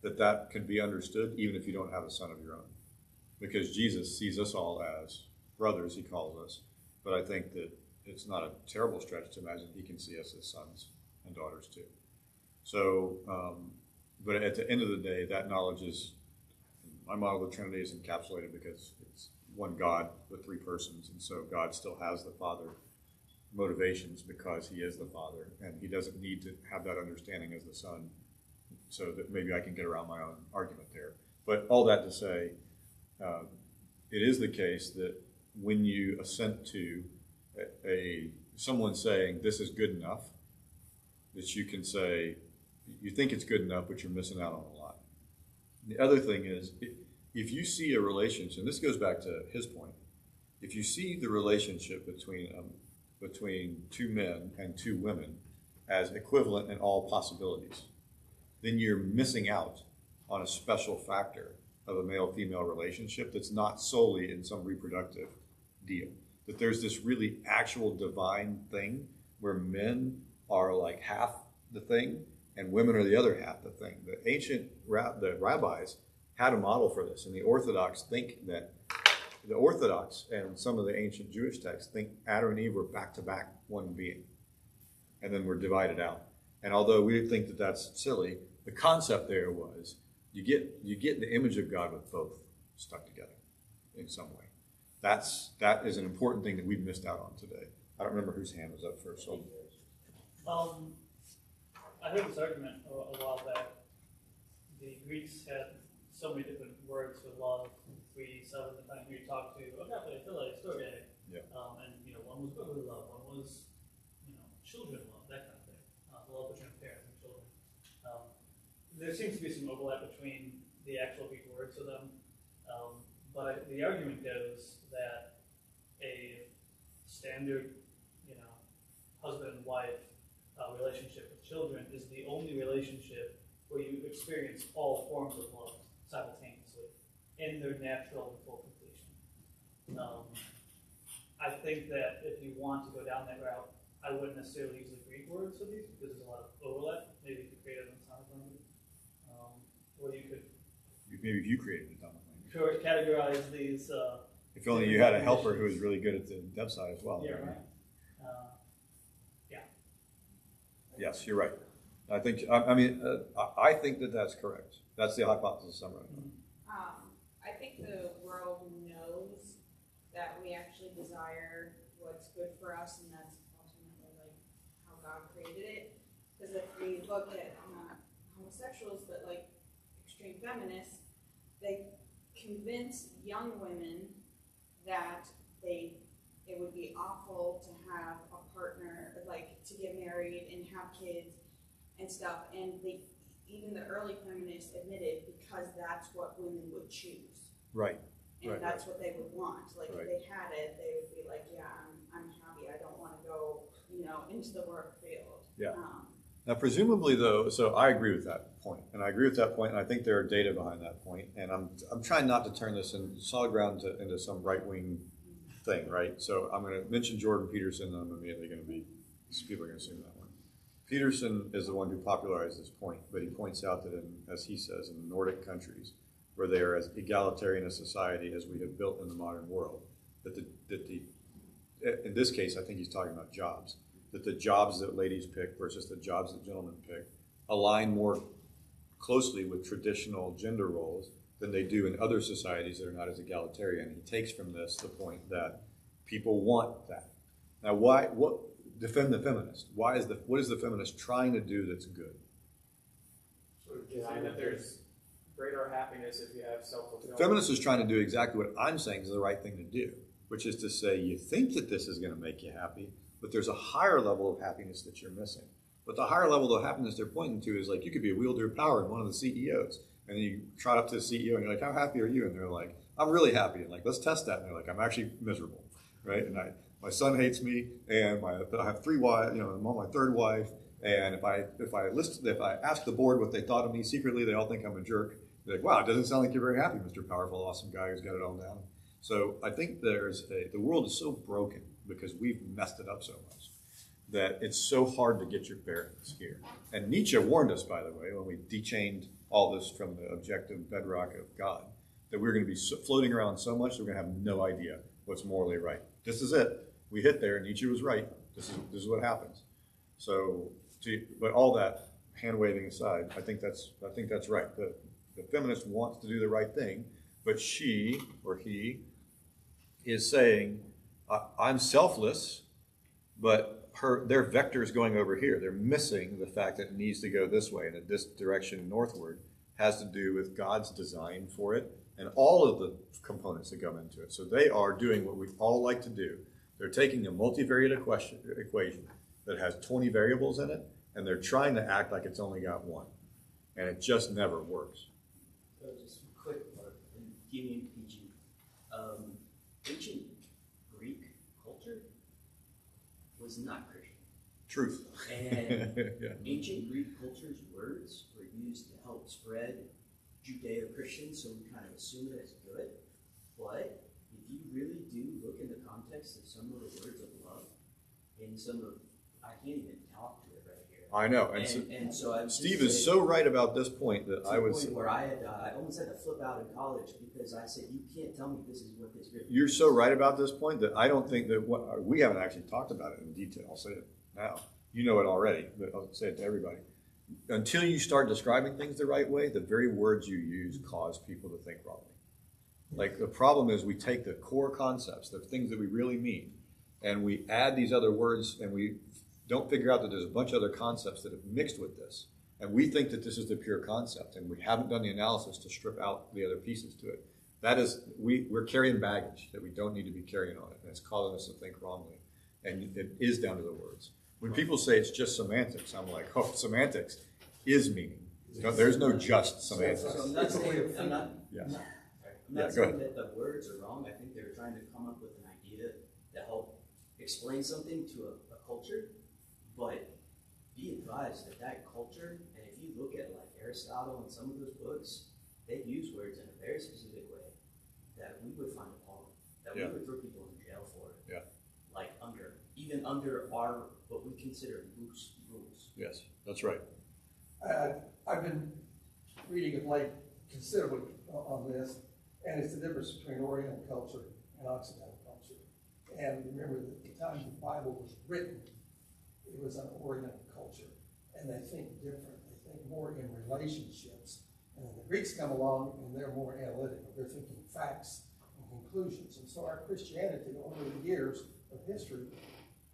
that can be understood even if you don't have a son of your own. Because Jesus sees us all as brothers, he calls us. But I think that it's not a terrible stretch to imagine he can see us as sons and daughters too. So, but at the end of the day, that knowledge is, my model of the Trinity is encapsulated because it's one God with three persons. And so God still has the Father motivations because he is the Father. And he doesn't need to have that understanding as the Son, so that maybe I can get around my own argument there. But all that to say, it is the case that when you assent to someone saying this is good enough, that you can say, you think it's good enough, but you're missing out on a lot. The other thing is, if you see a relationship, and this goes back to his point, if you see the relationship between two men and two women as equivalent in all possibilities, then you're missing out on a special factor of a male-female relationship that's not solely in some reproductive deal. That there's this really actual divine thing where men are like half the thing and women are the other half the thing. The rabbis had a model for this, and the Orthodox think that the Orthodox and some of the ancient Jewish texts think Adam and Eve were back-to-back one being, and then were divided out. And although we think that that's silly, the concept there was you get the image of God with both stuck together in some way. That is an important thing that we've missed out on today. I don't remember whose hand was up first. So. I heard this argument a while back. The Greeks had so many different words for love. 3, 7, depending who you talk to. Agape, philia, storge. Yeah. And one was brotherly love, one was children love, that kind of thing. The love between parents and children. There seems to be some overlap between the actual Greek words for them. But the argument goes that a standard, husband and wife relationship with children is the only relationship where you experience all forms of love simultaneously in their natural and full completion. I think that if you want to go down that route, I wouldn't necessarily use the Greek words for these because there's a lot of overlap. Maybe you could create an atomic language. Or you could maybe if you created an atomic language. Categorize these. If only you had a helper who was really good at the dev side as well. Yeah, right. Yes, you're right. I think. I think that that's correct. That's the hypothesis I'm running. I think the world knows that we actually desire what's good for us, and that's ultimately like how God created it. Because if we look at not homosexuals, but like extreme feminists, they convince young women that it would be awful to have a partner, like to get married and have kids and stuff. And even the early feminists admitted because that's what women would choose. Right. And right, that's what they would want. Like right. if they had it, they would be like, yeah, I'm happy. I don't want to go, into the work field. Yeah. Now, presumably, though, so I agree with that point, and I think there are data behind that point, and I'm trying not to turn this in solid ground into some right-wing thing, right? So I'm going to mention Jordan Peterson, and I'm immediately going to be, people are going to assume that one. Peterson is the one who popularized this point, but he points out that, as he says, in the Nordic countries, where they are as egalitarian a society as we have built in the modern world, that in this case, I think he's talking about jobs, that the jobs that ladies pick versus the jobs that gentlemen pick align more closely with traditional gender roles than they do in other societies that are not as egalitarian. He takes from this the point that people want that. Now, defend the feminist. What is the feminist trying to do that's good? Saying that there's greater happiness if you have self-fulfillment. The feminist is trying to do exactly what I'm saying is the right thing to do, which is to say you think that this is going to make you happy, but there's a higher level of happiness that you're missing. But the higher level of happiness they're pointing to is like you could be a wielder of power in one of the CEOs. And then you trot up to the CEO and you're like, how happy are you? And they're like, I'm really happy. And like, let's test that. And they're like, I'm actually miserable, right? And my son hates me, and I have 3 wives, I'm on my 3rd wife, and if I ask the board what they thought of me secretly, they all think I'm a jerk. They're like, wow, it doesn't sound like you're very happy, Mr. Powerful, awesome guy who's got it all down. So I think the world is so broken because we've messed it up so much that it's so hard to get your bearings here. And Nietzsche warned us, by the way, when we dechained all this from the objective bedrock of God, that we're going to be floating around so much that we're going to have no idea what's morally right. This is it. We hit there. Nietzsche was right. This is what happens. So, but all that hand waving aside, I think that's right. The feminist wants to do the right thing, but she or he is saying, I'm selfless, but their vector is going over here. They're missing the fact that it needs to go this way, and that this direction northward has to do with God's design for it and all of the components that go into it. So they are doing what we all like to do. They're taking a multivariate equation that has 20 variables in it, and they're trying to act like it's only got 1. And it just never works. So just a quick part, and giving PG. Ancient Greek culture was not Christian. Truth. And yeah. ancient Greek culture's words were used to help spread Judeo-Christian, so we kind of assume it as good. But if you really do look in the context of some of the words of love, and some of, I can't even talk to it right here. I know. And so I'm Steve is so right about this point that I was. Where I almost had to flip out in college because I said, you can't tell me this is what this is. You're so right about this point that I don't think that we haven't actually talked about it in detail. I'll say it now. You know it already, but I'll say it to everybody. Until you start describing things the right way, the very words you use cause people to think wrongly. Like the problem is we take the core concepts, the things that we really mean, and we add these other words, and we don't figure out that there's a bunch of other concepts that have mixed with this. And we think that this is the pure concept, and we haven't done the analysis to strip out the other pieces to it. That is, we're carrying baggage that we don't need to be carrying on it, and it's causing us to think wrongly. And it is down to the words. When people say it's just semantics, I'm like, oh, semantics is meaning. There's no just semantics. So I'm not saying, I'm not Go saying ahead. that the words are wrong. I think they're trying to come up with an idea to help explain something to a culture. But be advised that that culture, and if you look at like Aristotle and some of those books, they use words in a very specific way that we would find appalling, that we would throw people in jail for. Yeah. Like even under our, what we consider loose rules. Yes, that's right. I've been reading of late considerably on this, and it's the difference between Oriental culture and Occidental culture. And remember that at the time the Bible was written, it was an Oriental culture, and they think different. They think more in relationships. And then the Greeks come along, and they're more analytical. They're thinking facts and conclusions. And so our Christianity over the years of history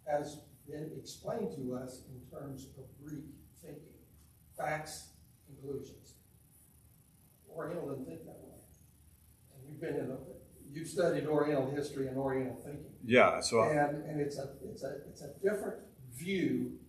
has been explained to us in terms of Greek thinking. Facts, conclusions. Oriental didn't think that way. And you've studied Oriental history and Oriental thinking. Yeah, so and it's a different view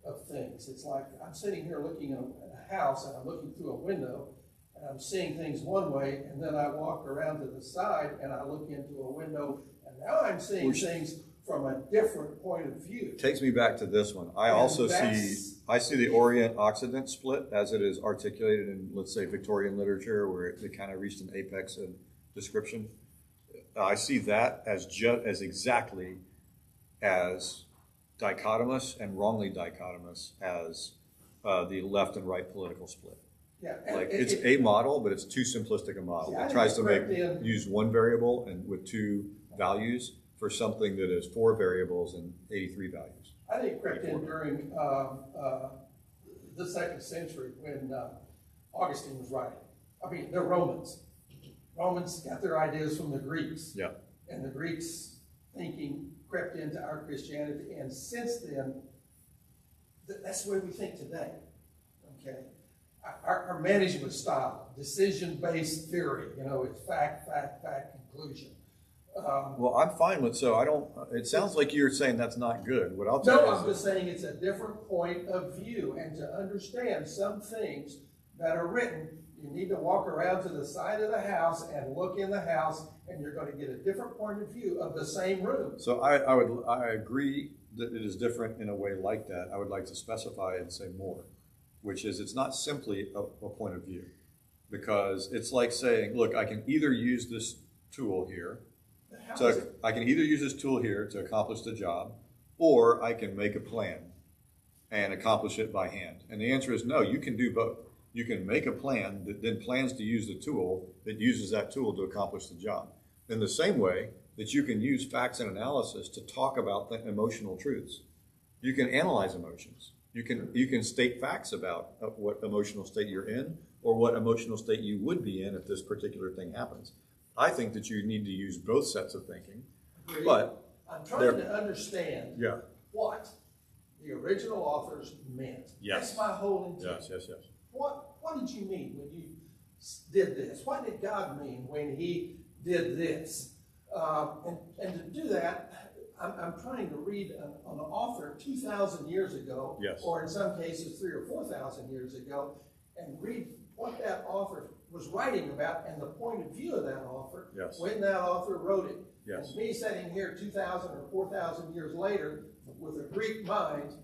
of things. It's like I'm sitting here looking at a house, and I'm looking through a window, and I'm seeing things one way, and then I walk around to the side and I look into a window, and now I'm seeing things from a different point of view. Takes me back to this one. I see the Orient-Occident split as it is articulated in, let's say, Victorian literature, where it kind of reached an apex of description. I see that as exactly as dichotomous and wrongly dichotomous as the left and right political split. Yeah, like it's a model, but it's too simplistic a model. It tries to use one variable and with 2 values for something that is 4 variables and 83 values. I think it crept in during the 2nd century when Augustine was writing. I mean, they're Romans. Romans got their ideas from the Greeks. Yeah. And the Greeks' thinking crept into our Christianity. And since then, that's the way we think today. Okay? Our management style, decision-based theory, it's fact, conclusion. Well, I'm fine with, it sounds like you're saying that's not good. What I'll tell you I'm just saying it's a different point of view, and to understand some things that are written, You need to walk around to the side of the house and look in the house, and you're going to get a different point of view of the same room. So I agree that it is different in a way like that. I would like to specify and say more, which is it's not simply a point of view, because it's like saying, look, I can either use this tool here, I can either use this tool here to accomplish the job, or I can make a plan and accomplish it by hand. And the answer is no, you can do both. You can make a plan that then plans to use the tool that uses that tool to accomplish the job. In the same way that you can use facts and analysis to talk about the emotional truths. You can analyze emotions. You can state facts about what emotional state you're in or what emotional state you would be in if this particular thing happens. I think that you need to use both sets of thinking, but I'm trying to understand yeah. what the original authors meant. Yes. That's my whole intent. Yes. What did you mean when you did this? What did God mean when he did this? And to do that, I'm trying to read an author 2,000 years ago, yes. or in some cases 3,000 or 4,000 years ago, and read what that author was writing about and the point of view of that author yes. when that author wrote it. Yes. And me sitting here 2,000 or 4,000 years later with a Greek mind,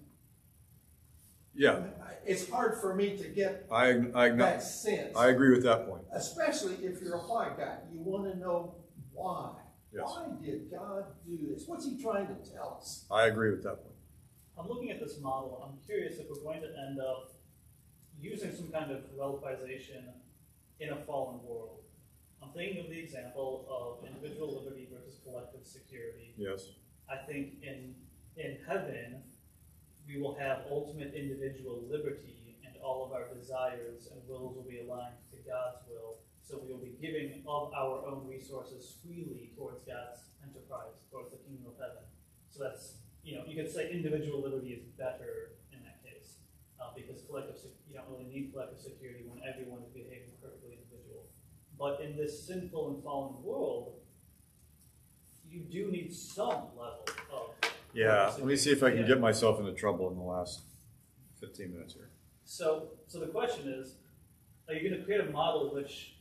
yeah, it's hard for me to get I that sense. I agree with that point. Especially if you're a white guy. You want to know why. Yes. Why did God do this? What's he trying to tell us? I agree with that point. I'm looking at this model. I'm curious if we're going to end up using some kind of relativization in a fallen world. I'm thinking of the example of individual liberty versus collective security. Yes. I think in heaven, we will have ultimate individual liberty, and all of our desires and wills will be aligned to God's will. So we will be giving of our own resources freely towards God's enterprise, towards the kingdom of heaven. So that's, you could say individual liberty is better in that case, because you don't really need collective security when everyone is behaving perfectly individual. But in this sinful and fallen world, you do need some level of yeah. Let me see if I can get myself into trouble in the last 15 minutes here. So the question is, are you going to create a model which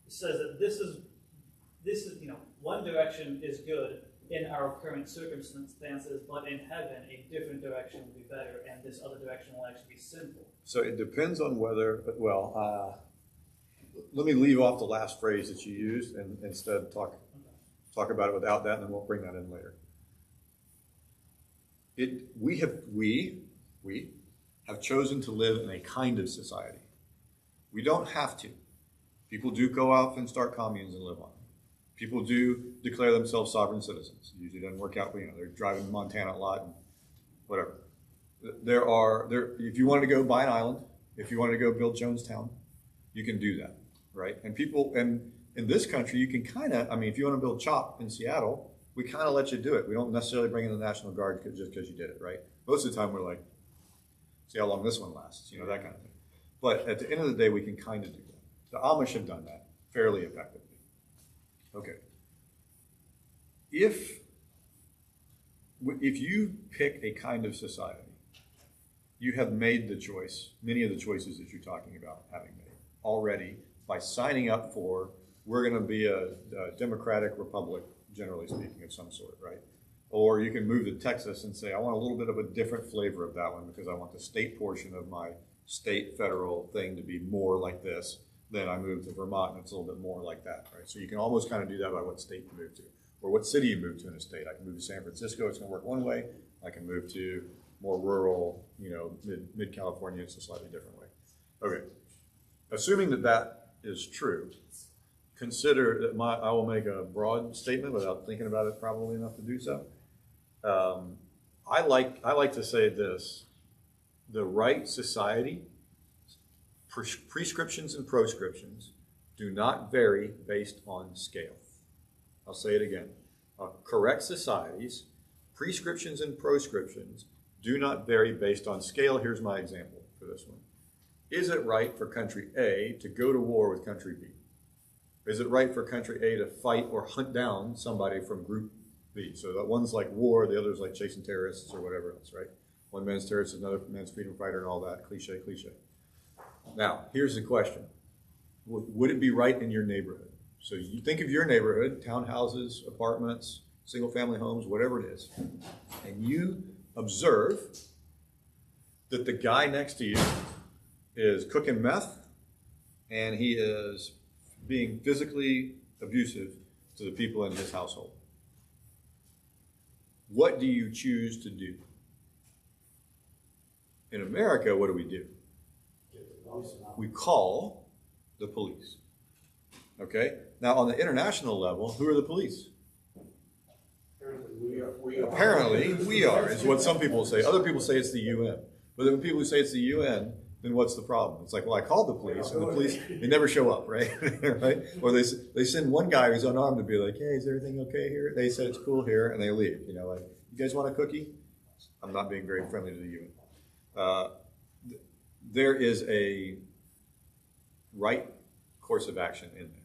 says that this is one direction is good in our current circumstances, but in heaven a different direction will be better, and this other direction will actually be sinful? So it depends on whether, let me leave off the last phrase that you used and instead talk about it without that, and then we'll bring that in later. We have chosen to live in a kind of society. We don't have to. People do go off and start communes and live on them. People do declare themselves sovereign citizens. It usually doesn't work out, they're driving to Montana a lot and whatever. If you wanted to go buy an island, if you wanted to go build Jonestown, you can do that, right? And in this country, you can if you want to build CHOP in Seattle, we kind of let you do it. We don't necessarily bring in the National Guard just because you did it, right? Most of the time, we're like, see how long this one lasts, that kind of thing. But at the end of the day, we can kind of do that. The Amish have done that fairly effectively. Okay. If you pick a kind of society, you have made the choice, many of the choices that you're talking about having made already by signing up for, we're going to be a democratic republic, generally speaking, of some sort, right? Or you can move to Texas and say, I want a little bit of a different flavor of that one because I want the state portion of my state federal thing to be more like this. Then I move to Vermont and it's a little bit more like that, right? So you can almost kind of do that by what state you move to or what city you move to in a state. I can move to San Francisco, it's going to work one way. I can move to more rural, mid-California, it's a slightly different way. Okay. Assuming that is true, consider that I will make a broad statement without thinking about it probably enough to do so. I like to say this: the right society, prescriptions and proscriptions do not vary based on scale. I'll say it again. Correct societies, prescriptions and proscriptions do not vary based on scale. Here's my example for this one. Is it right for country A to go to war with country B? Is it right for country A to fight or hunt down somebody from group B? So that one's like war, the other's like chasing terrorists or whatever else, right? One man's terrorist, another man's freedom fighter and all that, cliche. Now, here's the question. Would it be right in your neighborhood? So you think of your neighborhood, townhouses, apartments, single-family homes, whatever it is, and you observe that the guy next to you is cooking meth and he is being physically abusive to the people in his household. What do you choose to do? In America, what do? We call the police. Okay? Now, on the international level, who are the police? Apparently, we are, is what some people say. Other people say it's the UN. But then when people say it's the UN, then what's the problem? It's like, well, I called the police, and the police, they never show up, right? Right? Or they send one guy who's unarmed to be like, hey, is everything okay here? They said it's cool here, and they leave. You know, like, you guys want a cookie? I'm not being very friendly to the UN. There is a right course of action in there.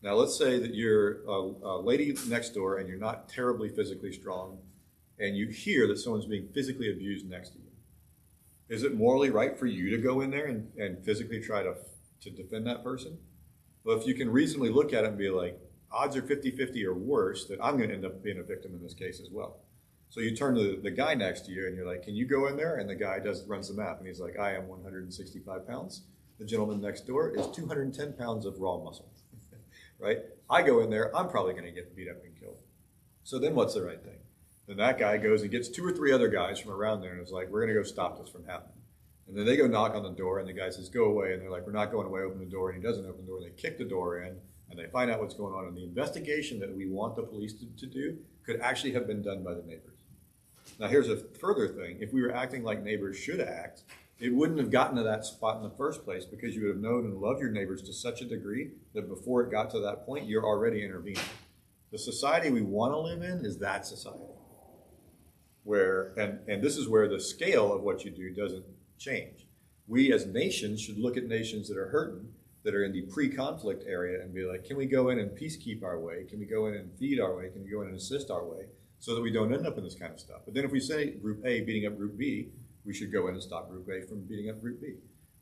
Now, let's say that you're a lady next door and you're not terribly physically strong, and you hear that someone's being physically abused next to you. Is it morally right for you to go in there and physically try to defend that person? Well, if you can reasonably look at it and be like, odds are 50-50 or worse that I'm going to end up being a victim in this case as well. So you turn to the guy next to you and you're like, can you go in there? And the guy runs the math and he's like, I am 165 pounds. The gentleman next door is 210 pounds of raw muscle. Right? I go in there, I'm probably going to get beat up and killed. So then what's the right thing? Then that guy goes and gets 2 or 3 other guys from around there and is like, we're going to go stop this from happening. And then they go knock on the door and the guy says, go away. And they're like, we're not going away, open the door. And he doesn't open the door. And they kick the door in and they find out what's going on. And the investigation that we want the police to do could actually have been done by the neighbors. Now here's a further thing. If we were acting like neighbors should act, it wouldn't have gotten to that spot in the first place because you would have known and loved your neighbors to such a degree that before it got to that point, you're already intervening. The society we want to live in is that society. Where, and this is where the scale of what you do doesn't change. We as nations should look at nations that are hurting, that are in the pre-conflict area and be like, can we go in and peacekeep our way? Can we go in and feed our way? Can we go in and assist our way so that we don't end up in this kind of stuff? But then if we say Group A beating up Group B, we should go in and stop Group A from beating up Group B.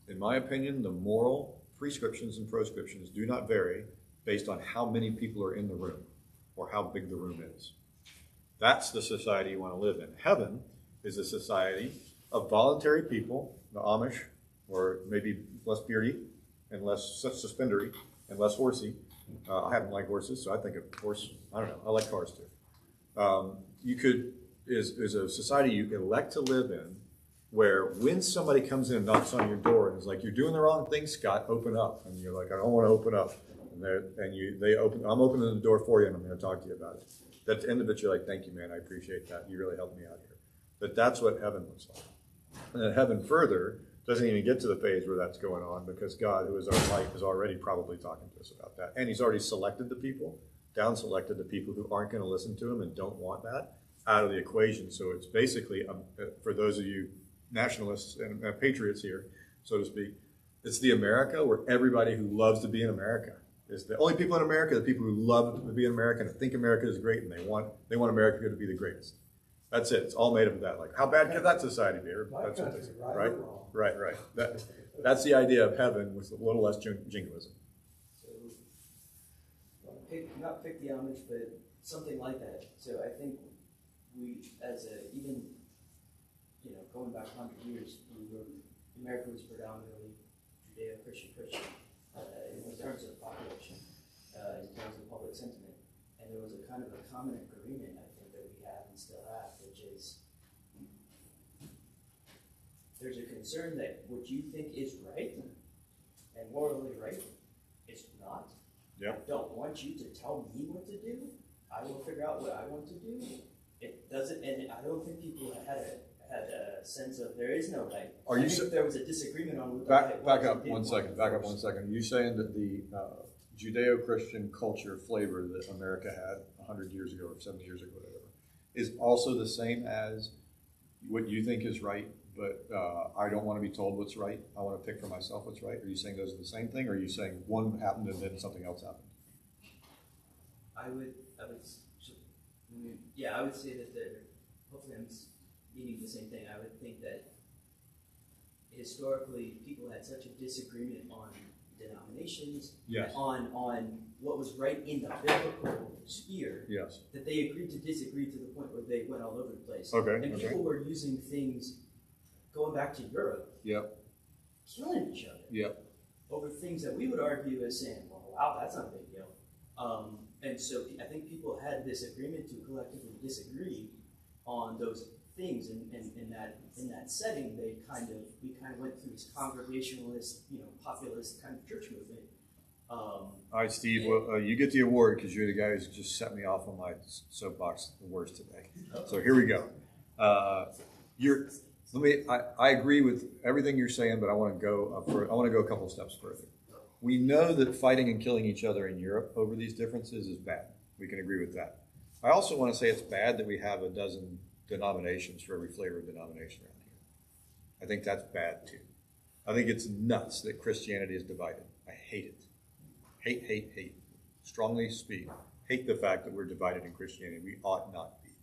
In my opinion, the moral prescriptions and proscriptions do not vary based on how many people are in the room or how big the room is. That's the society you want to live in. Heaven is a society of voluntary people, the Amish, or maybe less beardy and less suspendery and less horsey. I happen to like horses, so I think of horse, I don't know, I like cars too. Is a society you elect to live in where when somebody comes in and knocks on your door and is like, you're doing the wrong thing, Scott, open up. And you're like, I don't want to open up. I'm opening the door for you and I'm going to talk to you about it. At the end of it, you're like, thank you, man, I appreciate that. You really helped me out here. But that's what heaven looks like. And then heaven further doesn't even get to the phase where that's going on because God, who is our light, is already probably talking to us about that. And he's already selected the people, down-selected the people who aren't going to listen to him and don't want that out of the equation. So it's basically, for those of you nationalists and patriots here, so to speak, it's the America where everybody who loves to be in America is the only people in America, the people who love to be in America and think America is great and they want America to be the greatest. That's it. It's all made up of that. Like, how bad could that society be? That's what they say, right? Right. That's the idea of heaven with a little less jingoism. So, not pick the Amish, but something like that. So I think we, even going back 100 years, America was predominantly Judeo-Christian in terms of population, in terms of public sentiment. And there was a kind of a common agreement, I think, that we have and still have, which is there's a concern that what you think is right and morally right is not. Yep. I don't want you to tell me what to do. I will figure out what I want to do. It doesn't, and I don't think people had a sense of there is no right. I think there was a disagreement on what the right was. Back up 1 second. Are you saying that the Judeo-Christian culture flavor that America had 100 years ago or 70 years ago, whatever, is also the same as what you think is right, but I don't want to be told what's right. I want to pick for myself what's right. Are you saying those are the same thing, or are you saying one happened and then something else happened? I would say that hopefully I'm meaning the same thing. I would think that historically people had such a disagreement on denominations, Yes. on what was right in the biblical sphere, Yes. that they agreed to disagree to the point where they went all over the place. Okay, And okay. people were using things, going back to Europe, Yep. killing each other Yep. over things that we would argue as saying, well, wow, that's not a big deal. And so I think people had this agreement to collectively disagree on those things, and in that setting, we kind of went through this congregationalist, populist kind of church movement. All right, Steve. Well, you get the award because you're the guy who's just set me off on my soapbox the worst today. So here we go. I agree with everything you're saying, but I want to go a couple of steps further. We know that fighting and killing each other in Europe over these differences is bad. We can agree with that. I also want to say it's bad that we have a dozen denominations for every flavor of denomination around here. I think that's bad too. I think it's nuts that Christianity is divided. I hate it. Hate. Strongly speak. Hate the fact that we're divided in Christianity. We ought not be.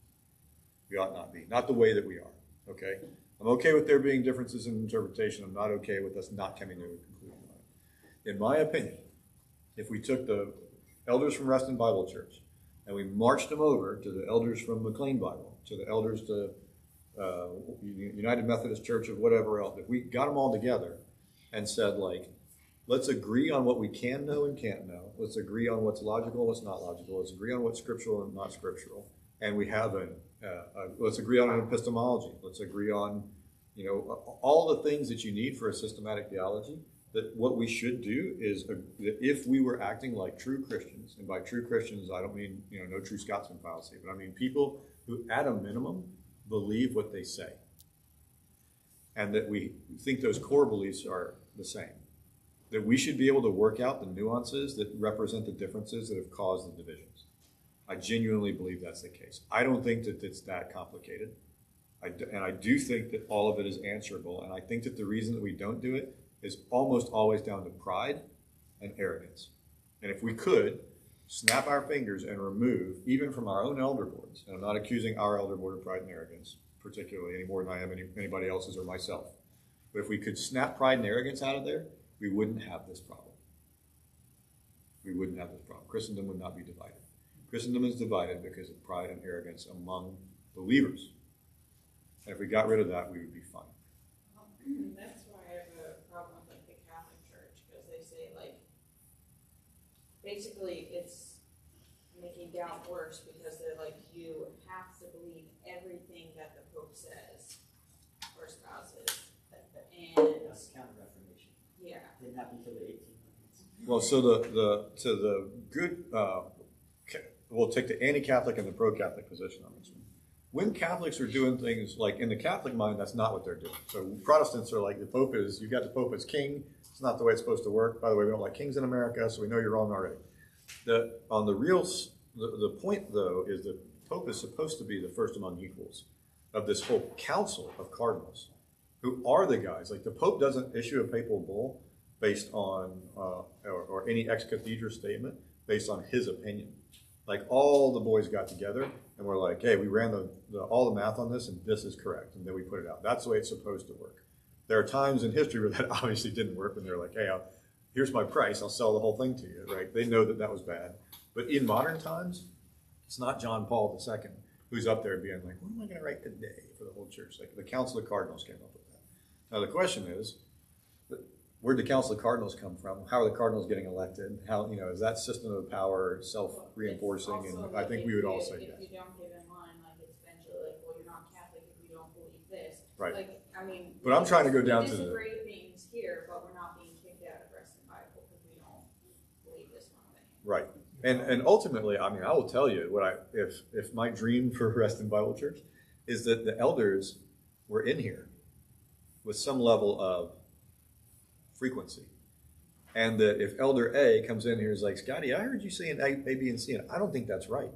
We ought not be. Not the way that we are. Okay? I'm okay with there being differences in interpretation. I'm not okay with us not coming to a conclusion on it. In my opinion, if we took the elders from Reston Bible Church and we marched them over to the elders from McLean Bible, to the elders to United Methodist Church or whatever else, if we got them all together and said, like, let's agree on what we can know and can't know. Let's agree on what's logical and what's not logical. Let's agree on what's scriptural and not scriptural. And we have let's agree on an epistemology. Let's agree on, all the things that you need for a systematic theology. That what we should do is, that if we were acting like true Christians, and by true Christians I don't mean, no true Scotsman fallacy, but I mean people who at a minimum believe what they say. And that we think those core beliefs are the same. That we should be able to work out the nuances that represent the differences that have caused the divisions. I genuinely believe that's the case. I don't think that it's that complicated. And I do think that all of it is answerable. And I think that the reason that we don't do it is almost always down to pride and arrogance. And if we could snap our fingers and remove, even from our own elder boards, and I'm not accusing our elder board of pride and arrogance, particularly any more than I am anybody else's or myself. But if we could snap pride and arrogance out of there, we wouldn't have this problem. We wouldn't have this problem. Christendom would not be divided. Christendom is divided because of pride and arrogance among believers. And if we got rid of that, we would be fine. That's why I have a problem with the Catholic Church, because they say, basically it's making doubt worse, because they're like, you have to believe everything that the Pope says or espouses. And That's Counter-Reformation. yeah. Didn't happen until the 1800s. Well, so the good, we'll take the anti-Catholic and the pro-Catholic position on this one. When Catholics are doing things like, in the Catholic mind, that's not what they're doing. So Protestants are like, you've got the Pope as king. It's not the way it's supposed to work. By the way, we don't like kings in America, so we know you're wrong already. The point, though, is that the Pope is supposed to be the first among equals of this whole council of cardinals, who are the guys. Like, the Pope doesn't issue a papal bull based on, or any ex cathedra statement based on his opinion. Like, all the boys got together and we're like, hey, we ran all the math on this and this is correct. And then we put it out. That's the way it's supposed to work. There are times in history where that obviously didn't work, when they're like, hey, here's my price. I'll sell the whole thing to you, right? They know that was bad. But in modern times, it's not John Paul II who's up there being like, what am I going to write today for the whole church? Like, the Council of Cardinals came up with that. Now, the question is, where'd the Council of Cardinals come from? How are the Cardinals getting elected? How, is that system of power self-reinforcing? And I think we would all say yes. If you don't get in line, it's eventually like, well, you're not Catholic if you don't believe this. Right. But I'm trying to go down to we disagree things here, but we're not being kicked out of Reston Bible because we don't believe this one thing. Right. And ultimately, I will tell you if my dream for Reston Bible Church is that the elders were in here with some level of frequency. And that if Elder A comes in here and is like, Scotty, I heard you saying A, B, and C, and I don't think that's right.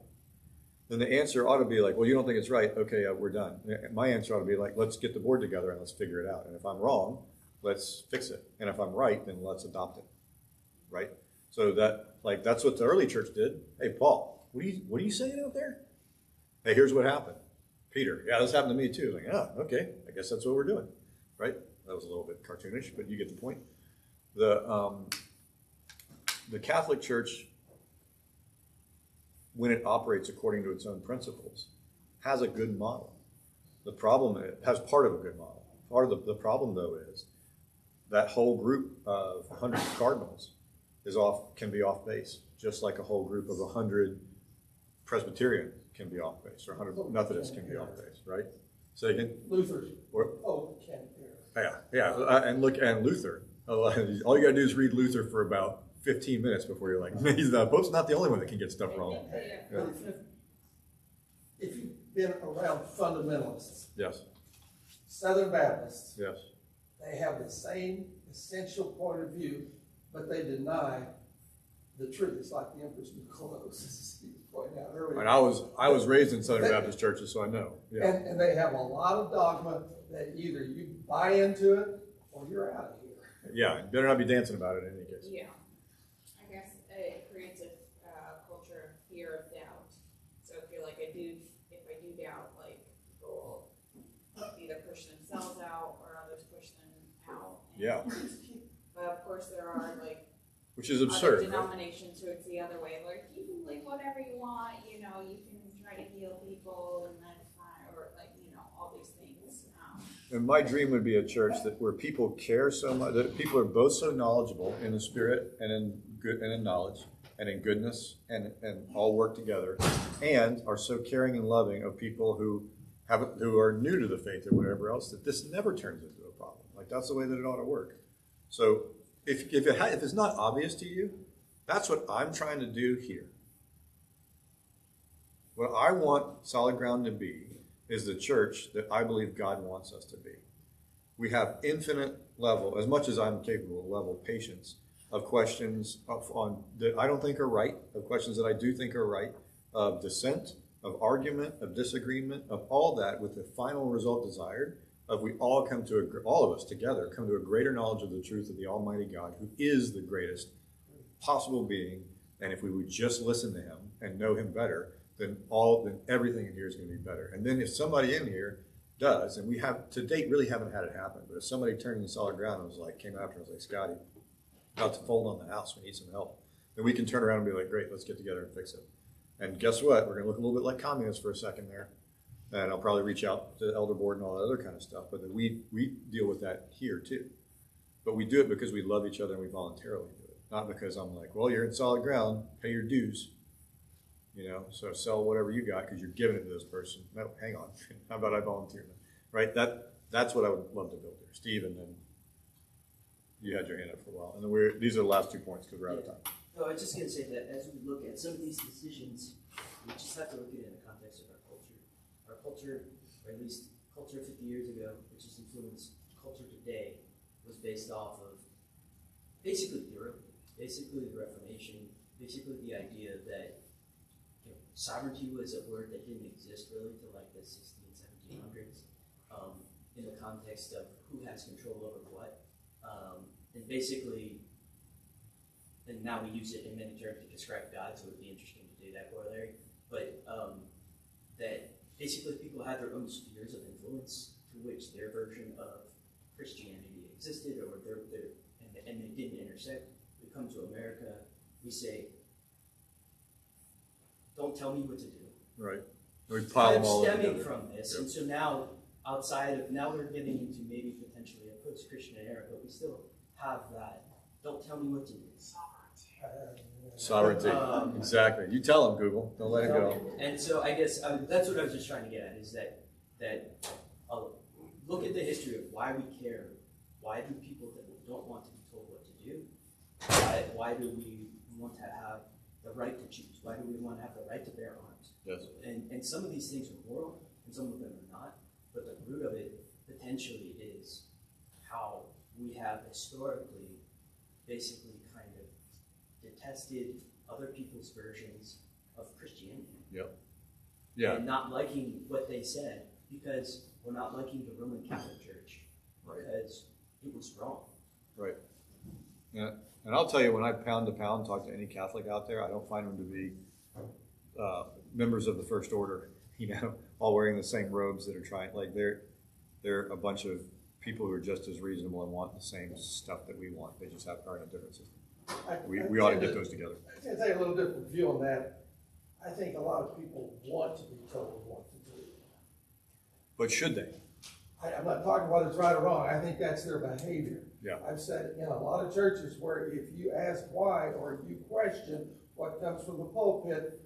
Then the answer ought to be like, well, you don't think it's right? Okay, we're done. My answer ought to be like, let's get the board together and let's figure it out. And if I'm wrong, let's fix it. And if I'm right, then let's adopt it. Right? So that's what the early church did. Hey, Paul, what are you saying out there? Hey, here's what happened. Peter, yeah, this happened to me too. Like, okay, I guess that's what we're doing. Right? That was a little bit cartoonish, but you get the point. the Catholic Church, when it operates according to its own principles, has a good model. The problem has part of a good model. Part of the problem, though, is that whole group of 100 cardinals can be off base, just like a whole group of 100 Presbyterians can be off base, or 100 Methodists can be off base, right? So you can Luther's. Can't err. and Luther. All you got to do is read Luther for about 15 minutes before you're like, the Pope's not the only one that can get stuff wrong. Yeah. If you've been around fundamentalists, Yes. Southern Baptists, Yes. they have the same essential point of view, but they deny the truth. It's like the Empress Nicholas, as he was pointing out earlier. And I was raised in Southern Baptist churches, so I know. Yeah. And they have a lot of dogma that either you buy into it or you're out of here. Yeah, you better not be dancing about it in any case. Yeah. I guess it creates a culture of fear of doubt. So if you're like, if I do doubt, like, people will either push themselves out or others push them out. Yeah. But of course there are, like, Which is absurd. other denominations who it's the other way. Like, you can believe whatever you want, you can try to heal people and that's fine, or like, all these things. And my dream would be a church where people care so much, that people are both so knowledgeable in the spirit and in good and in knowledge and in goodness and all work together, and are so caring and loving of people who are new to the faith or whatever else, that this never turns into a problem. Like, that's the way that it ought to work. So if it's not obvious to you, that's what I'm trying to do here. What I want Solid Ground to be is the church that I believe God wants us to be. We have infinite level, as much as I'm capable, level patience of questions that I don't think are right, of questions that I do think are right, of dissent, of argument, of disagreement, of all that, with the final result desired of we all of us together come to a greater knowledge of the truth of the Almighty God, who is the greatest possible being. And if we would just listen to him and know him better, then everything in here is going to be better. And then if somebody in here does, and we have to date really haven't had it happen, but if somebody turned in Solid Ground and came after and was like, Scotty, about to fold on the house, we need some help, then we can turn around and be like, great, let's get together and fix it. And guess what? We're going to look a little bit like communists for a second there. And I'll probably reach out to the elder board and all that other kind of stuff. But then we deal with that here too. But we do it because we love each other and we voluntarily do it. Not because I'm like, well, you're in Solid Ground, pay your dues. So sell whatever you got because you're giving it to this person. No, hang on. How about I volunteer? Right? That's what I would love to build here. Steve, and then you had your hand up for a while. And then these are the last 2 points because we're out of time. No, I was just going to say that as we look at some of these decisions, we just have to look at it in the context of our culture. Our culture, or at least culture 50 years ago, which has influenced culture today, was based off of basically Europe, basically the Reformation, basically the idea that sovereignty was a word that didn't exist really till like the 1600s, 1700s, in the context of who has control over what. And basically, and now we use it in many terms to describe God, so it would be interesting to do that corollary. But that basically people had their own spheres of influence to which their version of Christianity existed, or and they didn't intersect. We come to America, we say, don't tell me what to do. Right. We pile them all stemming together from this, Yep. and so now we're getting into maybe potentially a post-Christian era, but we still have that. Don't tell me what to do. Sovereignty. Exactly. You tell them, Google. Don't let it go. And so I guess that's what I was just trying to get at, is that look at the history of why we care. Why do people that don't want to be told what to do? Why do we want to have the right to choose? Why do we want to have the right to bear arms? Yes. And some of these things are moral, and some of them are not. But the root of it potentially is how we have historically basically kind of detested other people's versions of Christianity. Yep. Yeah. And not liking what they said because we're not liking the Roman Catholic Church because it was wrong. Right. Yeah. And I'll tell you, when I pound to pound talk to any Catholic out there, I don't find them to be members of the First Order, all wearing the same robes that are trying, like they're a bunch of people who are just as reasonable and want the same stuff that we want. They just are in a different system. we ought to get those together. I can take a little different view on that. I think a lot of people want to be told what to do. But should they? I'm not talking whether it's right or wrong. I think that's their behavior. Yeah. I've said in a lot of churches where if you ask why or you question what comes from the pulpit,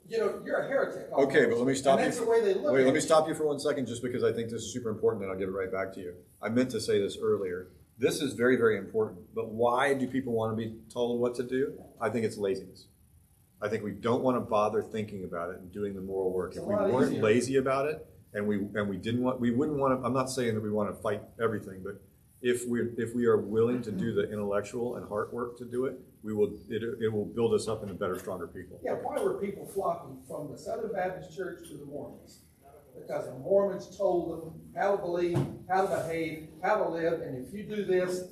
you're a heretic. Almost. Okay, but let me stop and you. That's the way they look Wait, at let me it. stop you for 1 second, just because I think this is super important, and I'll give it right back to you. I meant to say this earlier. This is very, very important. But why do people want to be told what to do? I think it's laziness. I think we don't want to bother thinking about it and doing the moral work. If we weren't lazy about it, and we wouldn't want to. I'm not saying that we want to fight everything, but if we are willing to do the intellectual and heart work to do it, it will build us up into better, stronger people. Yeah, why were people flocking from the Southern Baptist Church to the Mormons? Because the Mormons told them how to believe, how to behave, how to live, and if you do this,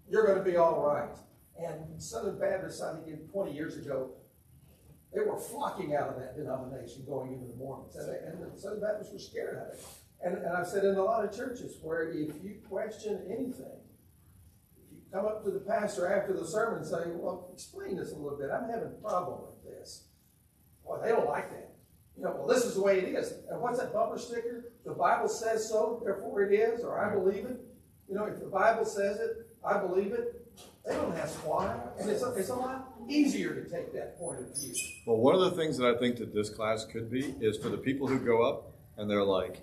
you're going to be all right. And Southern Baptists, I think 20 years ago, they were flocking out of that denomination going into the Mormons. And the Southern Baptists were scared of it. And I've said in a lot of churches where if you question anything, if you come up to the pastor after the sermon and say, well, explain this a little bit. I'm having a problem with this. Well, they don't like that. Well, this is the way it is. And what's that bumper sticker? The Bible says so, therefore it is, or I believe it. If the Bible says it, I believe it. They don't ask why. And it's a lot easier to take that point of view. Well, one of the things that I think that this class could be is for the people who go up and they're like,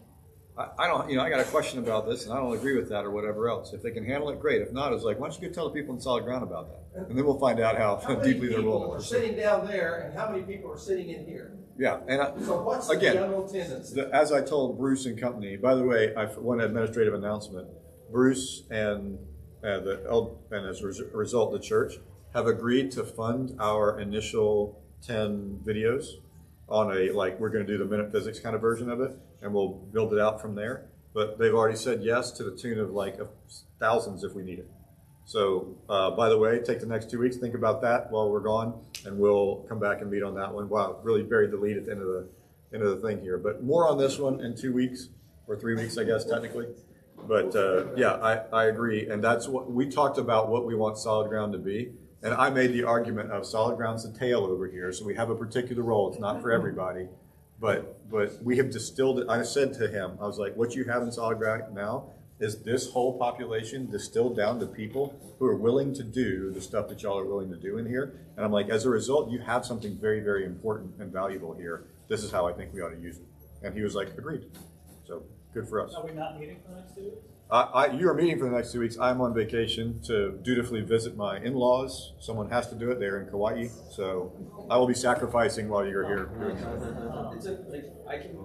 I got a question about this and I don't agree with that or whatever else. If they can handle it, great. If not, it's like, why don't you go tell the people in solid ground about that? And then we'll find out how deeply they're willing to How many people are sitting down there and how many people are sitting in here? Yeah. And so what's the general tendency? As I told Bruce and company, by the way, one administrative announcement, Bruce and as a result, the church have agreed to fund our initial 10 videos on we're going to do the minute physics kind of version of it, and we'll build it out from there. But they've already said yes to the tune of thousands if we need it. So, by the way, take the next 2 weeks, think about that while we're gone, and we'll come back and meet on that one. Wow, really buried the lead at the end of the thing here. But more on this one in 2 weeks, or 3 weeks, I guess, technically. But I agree, and that's what we talked about, what we want solid ground to be. And I made the argument of solid ground's the tail over here, so we have a particular role. It's not for everybody, but we have distilled it. I said to him, I was like, what you have in solid ground now is this whole population distilled down to people who are willing to do the stuff that y'all are willing to do in here. And I'm like, as a result, you have something very, very important and valuable here. This is how I think we ought to use it. And he was like, agreed. So good for us. Are we not meeting for the next 2 weeks? You are meeting for the next 2 weeks. I'm on vacation to dutifully visit my in-laws. Someone has to do it. They're in Kauai. So I will be sacrificing while you're here doing that. I can